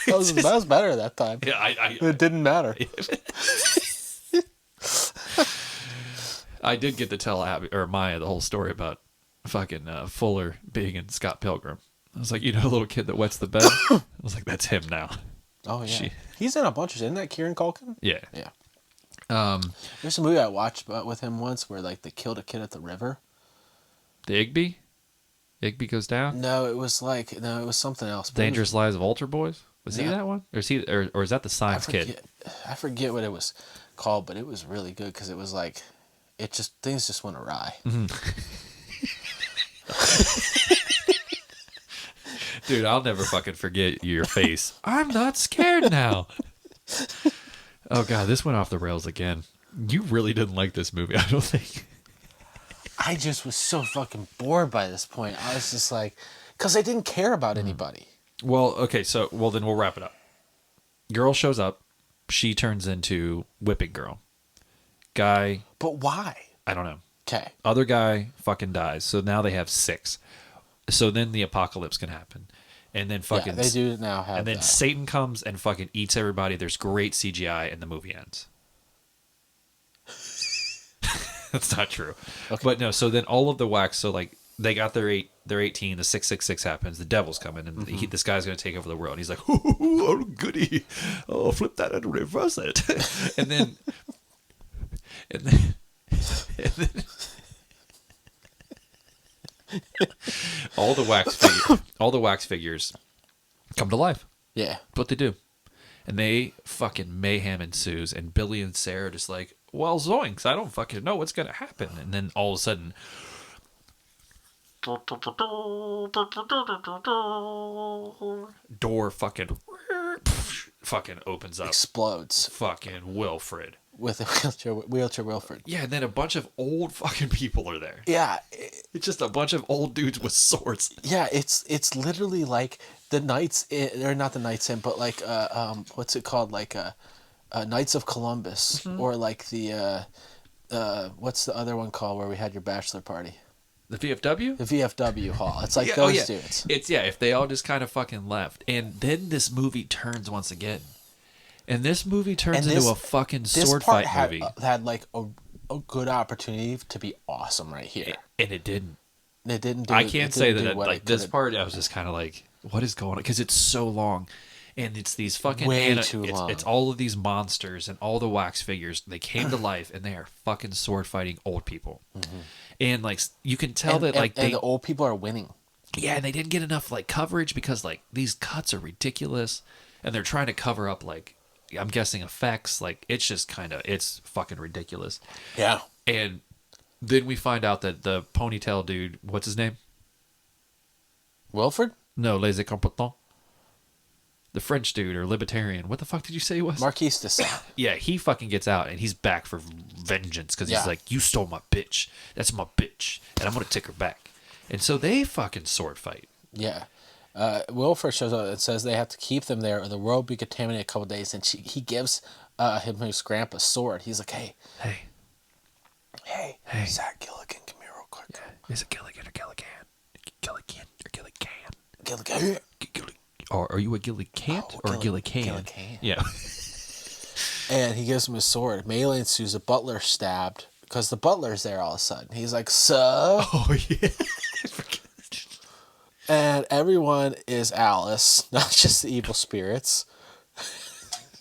That was better that time.
Yeah,
It didn't matter.
I did get to tell Abby or Maya the whole story about fucking Fuller being in Scott Pilgrim. I was like, you know, the little kid that wets the bed. I was like, that's him now.
Oh yeah, he's in a bunch of. Isn't that Kieran Culkin?
Yeah.
Yeah. There's a movie I watched with him once where like they killed a kid at the river.
The Igby? Igby goes down?
No, it was something else.
Dangerous Lives of Altar Boys? Was he
Yeah.
that one? Or is he or is that the science kid?
I forget what it was called, but it was really good because it was like, things just went awry.
Dude, I'll never fucking forget your face. I'm not scared now. Oh god, this went off the rails again. You really didn't like this movie, I don't think.
I just was so fucking bored by this point. I was just like, because I didn't care about anybody.
Well, okay, then we'll wrap it up. Girl shows up. She turns into whipping girl. Guy.
But why?
I don't know.
Okay.
Other guy fucking dies. So now they have 6. So then the apocalypse can happen. And then fucking.
Yeah, they do now have.
And then
that.
Satan comes and fucking eats everybody. There's great CGI and the movie ends. That's not true. Okay. But no, so then all of the wax, so like they got they're 18, the 666 happens, the devil's coming, and this guy's going to take over the world. And he's like, oh, goody. Oh, flip that and reverse it. and then all the wax figures come to life.
Yeah.
That's what they do. And they fucking mayhem ensues, and Billy and Sarah just like, well, zoinks, I don't fucking know what's gonna happen. And then all of a sudden, door fucking opens up,
explodes,
fucking Wilfred
with a wheelchair Wilfred.
Yeah, and then a bunch of old fucking people are there.
Yeah,
it's just a bunch of old dudes with swords.
Yeah, it's literally like the Knights, or not the Knights in, but like what's it called, like Knights of Columbus, or like the what's the other one called where we had your bachelor party?
The VFW?
The VFW hall. It's like those dudes.
It's if they all just kind of fucking left. And then this movie turns once again. And this movie turns into a fucking sword fight movie.
Had like a good opportunity to be awesome right here.
And it didn't.
It didn't.
I can't say that like this part I was just kind of like, what is going on? Because it's so long. And it's these fucking
too long.
It's all of these monsters and all the wax figures. They came to life and they are fucking sword fighting old people. Mm-hmm. And like you can tell that like
the old people are winning.
Yeah, and they didn't get enough like coverage because like these cuts are ridiculous, and they're trying to cover up like I'm guessing effects. Like it's fucking ridiculous.
Yeah.
And then we find out that the ponytail dude, what's his name?
Wilfred?
No, Les Incompetents. The French dude or libertarian. What the fuck did you say he was?
Marquis de Sade.
Yeah, he fucking gets out and he's back for vengeance because he's like, you stole my bitch. That's my bitch. And I'm going to take her back. And so they fucking sword fight.
Yeah. Wilfred shows up and says they have to keep them there or the world will be contaminated a couple of days. And he gives him his grandpa a sword. He's like, hey, Zach Gilligan, come here real quick.
Yeah. Is it Gilligan or Gilligan? Gilligan or Gilligan?
Gilligan.
Or are you a Gillicant or a Gillican?
Gillican.
Yeah.
And he gives him his sword. Melee ensues. The butler stabbed because the butler's there all of a sudden. He's like, "Sir."
Oh yeah.
And everyone is Alice, not just the evil spirits.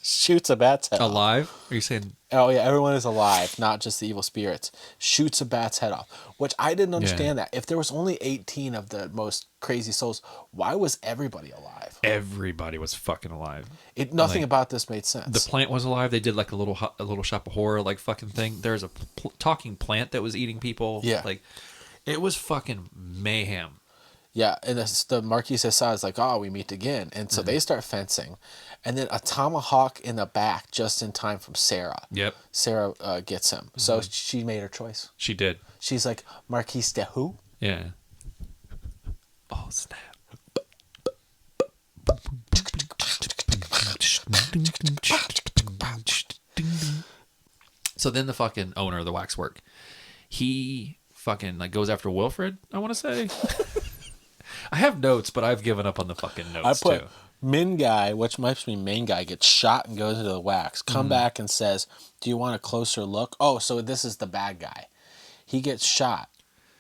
shoots a bat's head off.
Alive? Are you saying?
Oh yeah, everyone is alive, not just the evil spirits. Shoots a bat's head off, which I didn't understand that. If there was only 18 of the most crazy souls, why was everybody alive?
Everybody was fucking alive.
Nothing about this made sense.
The plant was alive. They did like a little shop of horror like fucking thing. There's a talking plant that was eating people.
Yeah.
Like, it was fucking mayhem.
Yeah, and the Marquis de Sade is like, oh, we meet again. And so they start fencing. And then a tomahawk in the back just in time from Sarah.
Yep.
Sarah gets him. So she made her choice.
She did.
She's like, Marquis de who?
Yeah. Oh, snap. So then the fucking owner of the Waxwork, he fucking like goes after Wilfred, I want to say. I have notes, but I've given up on the fucking notes
I put
too.
Min guy, which might be main guy, gets shot and goes into the wax. Come back and says, do you want a closer look? Oh, so this is the bad guy. He gets shot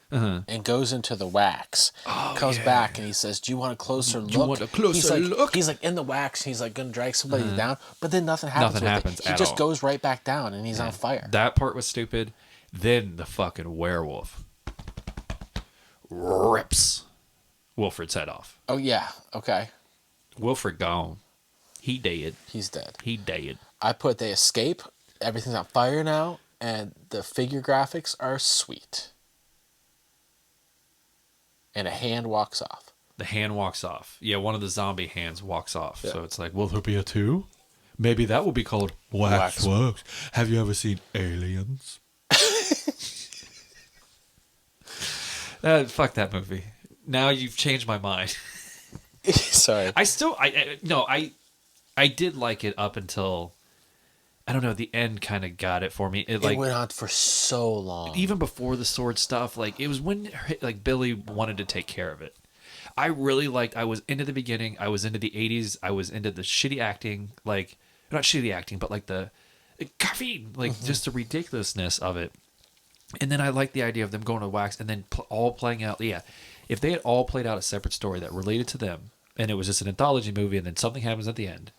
and goes into the wax. Comes back and he says, do you want a closer look?
you want a closer look?
He's like in the wax. He's like going to drag somebody down, but then nothing happens.
Nothing happens
He
at
just
all.
goes right back down and he's on fire.
That part was stupid. Then the fucking werewolf rips Wilfred's head off.
Oh, yeah. Okay.
Wilfred gone. He dead.
He's dead.
He dead.
I put they escape. Everything's on fire now. And the figure graphics are sweet. And a hand walks off.
The hand walks off. Yeah, one of the zombie hands walks off. So it's like, will there be a 2? Maybe that will be called Waxworks. Have you ever seen Aliens? Fuck that movie. Now you've changed my mind.
Sorry.
I did like it up until, I don't know, the end kind of got it for me. It
went on for so long.
even before the sword stuff, like it was when like Billy wanted to take care of it. I really liked. I was into the beginning. I was into the 80s. I was into the shitty acting, like not shitty acting, but like the caffeine, like just the ridiculousness of it. And then I liked the idea of them going to wax and then all playing out. Yeah, if they had all played out a separate story that related to them, and it was just an anthology movie, and then something happens at the end,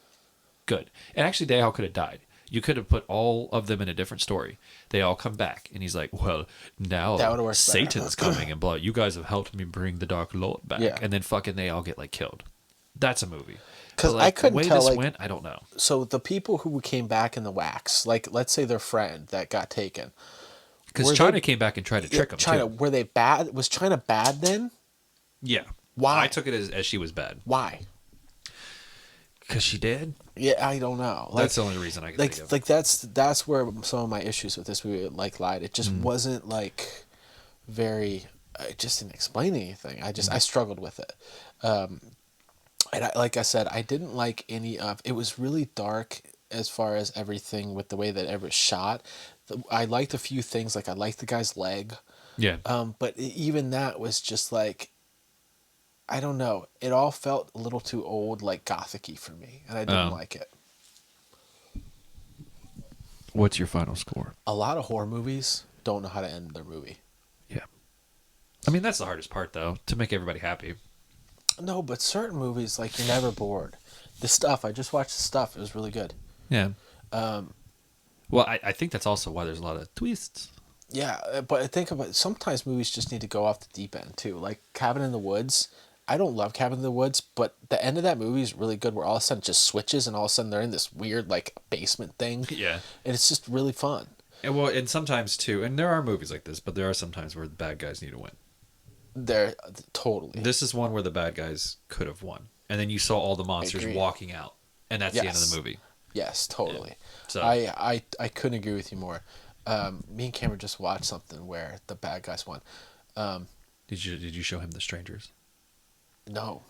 good. And actually, they all could have died. You could have put all of them in a different story. They all come back, and he's like, "Well, now
That would've worked
Satan's coming, and blah. You guys have helped me bring the Dark Lord back."
Yeah.
And then fucking they all get like killed. That's a movie.
'Cause
But,
I couldn't
the way
tell,
this
like-
went, I don't know.
So the people who came back in the wax, like let's say their friend that got taken.
Because
were
China
they-
came back and tried to trick them
China,
too.
were they bad? Was China bad then?
Yeah.
Why?
I took it as she was bad.
Why?
Because she did.
Yeah, I don't know.
That's the only reason I could think of.
Like that's where some of my issues with this movie like lied. It just wasn't like very. It just didn't explain anything. I struggled with it. And like I said, I didn't like any of. It was really dark as far as everything with the way that it was shot. I liked a few things. Like I liked the guy's leg.
Yeah.
But even that was just like, I don't know. It all felt a little too old, like gothic-y for me, and I didn't like it.
What's your final score?
A lot of horror movies don't know how to end their movie.
Yeah. I mean, that's the hardest part, though, to make everybody happy.
No, but certain movies, like, you're never bored. The Stuff, I just watched The Stuff. It was really good.
Yeah. Well, I think that's also why there's a lot of twists.
Yeah, but I think about sometimes movies just need to go off the deep end, too. Like Cabin in the Woods. I don't love Cabin in the Woods, but the end of that movie is really good where all of a sudden it just switches and all of a sudden they're in this weird, like, basement thing.
Yeah.
And it's just really fun.
And well, and sometimes, too, and there are movies like this, but there are some times where the bad guys need to win.
They're totally.
This is one where the bad guys could have won. And then you saw all the monsters
agree.
walking out. And that's the end of
Yes.
the movie.
Yes, totally.
So-
I couldn't agree with you more. Me and Cameron just watched something where the bad guys won.
Did you show him The Strangers?
No.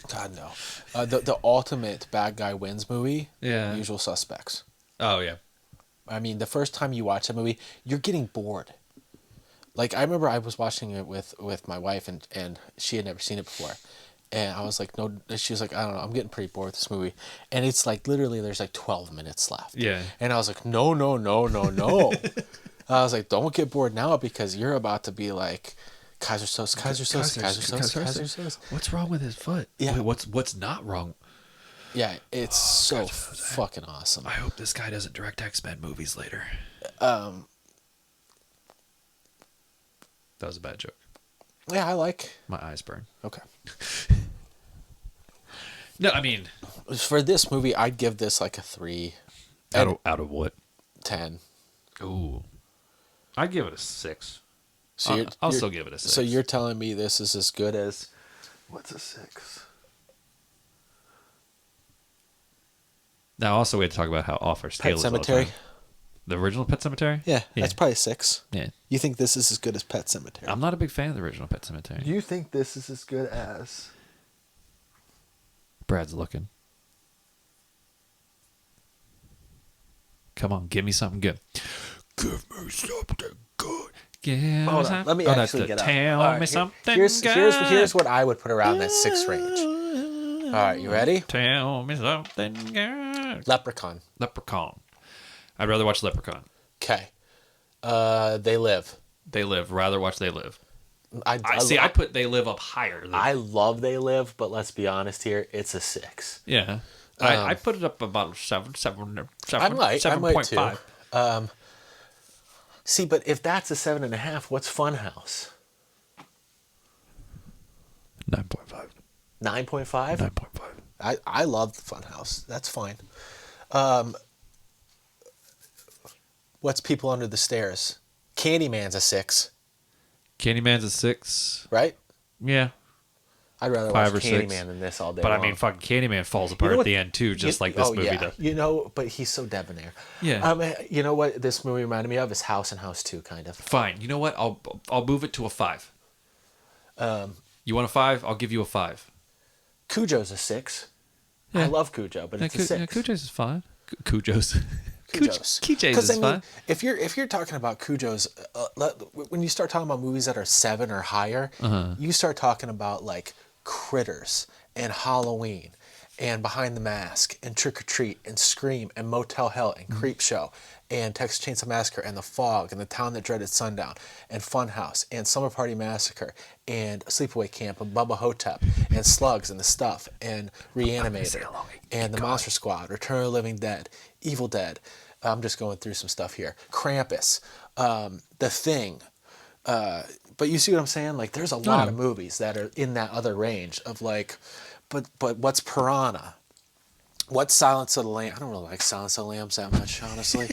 God, no. The ultimate bad guy wins movie,
Yeah.
Usual Suspects.
Oh, yeah.
I mean, the first time you watch a movie, you're getting bored. Like, I remember I was watching it with my wife, and she had never seen it before. And I was like, no, she was like, I don't know, I'm getting pretty bored with this movie. And it's like, literally, there's like 12 minutes left.
Yeah.
And I was like, no. I was like, don't get bored now because you're about to be like, Kaiser Soze.
What's wrong with his foot?
Yeah.
Wait, what's not wrong?
Yeah, it's so fucking awesome.
I hope this guy doesn't direct X-Men movies later. That was a bad joke.
Yeah, I like.
My eyes burn.
Okay.
No, I mean,
For this movie, I'd give this like a 3.
out of what?
10.
Ooh, I'd give it a 6.
So
I'll still give it a 6.
So you're telling me this is as good as... What's a 6?
Now, also, we had to talk about how off our scale
Pet
is all the
Sematary?
time. The original Pet Sematary?
Yeah, that's probably 6.
Yeah.
You think this is as good as Pet Sematary?
I'm not a big fan of the original Pet Sematary.
You think this is as good as...
Brad's looking. Come on, give me something good. Give me something good. Give me
Hold on,
something.
let me
that's
actually
the
get up.
Tell
All right,
me something
here's
good.
here's what I would put around that 6 range. All right, you ready?
Tell me something good.
Leprechaun.
Leprechaun. I'd rather watch Leprechaun.
Okay. They Live.
They Live. Rather watch They Live.
I
See, I put They Live up higher. Than,
I love They Live, but let's be honest here, it's a 6.
yeah. I put it up about 7,
I might
7.5.
too. See, but if that's a 7.5, what's Funhouse?
9.5.
9.5?
9.5.
I love Funhouse. That's fine. What's People Under the Stairs? Candyman's a 6,
Candyman's a 6.
right?
Yeah.
I'd rather
5
watch
or 6.
Candyman than this all day
But
long.
I mean, fucking Candyman falls apart
know
at
what-
the end too, just like this movie does.
You know, but he's so debonair.
Yeah.
You know what this movie reminded me of is House and House 2, kind of.
Fine. You know what? I'll move it to a 5. You want a 5? I'll give you a 5.
Cujo's a 6. I
Yeah.
love Cujo, but it's a 6.
Yeah, Cujo's is fine. Cujo's.
Cujo's.
Cujo's is fine.
if you're talking about Cujo's, when you start talking about movies that are 7 or higher, you start talking about like Critters and Halloween and Behind the Mask and Trick or Treat and Scream and Motel Hell and Creepshow and Texas Chainsaw Massacre and The Fog and The Town That Dreaded Sundown and Funhouse and Summer Party Massacre and Sleepaway Camp and Bubba Hotep and Slugs and The Stuff and Reanimator and The Monster Squad, Return of the Living Dead, Evil Dead. I'm just going through some stuff here. Krampus, The Thing. But you see what I'm saying? Like, there's a lot of movies that are in that other range of like, but what's Piranha? What's Silence of the Lambs? I don't really like Silence of the Lambs that much, honestly.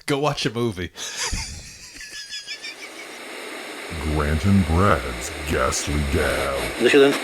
Go watch a movie.
Grant and Brad's Ghastly Gal.
This is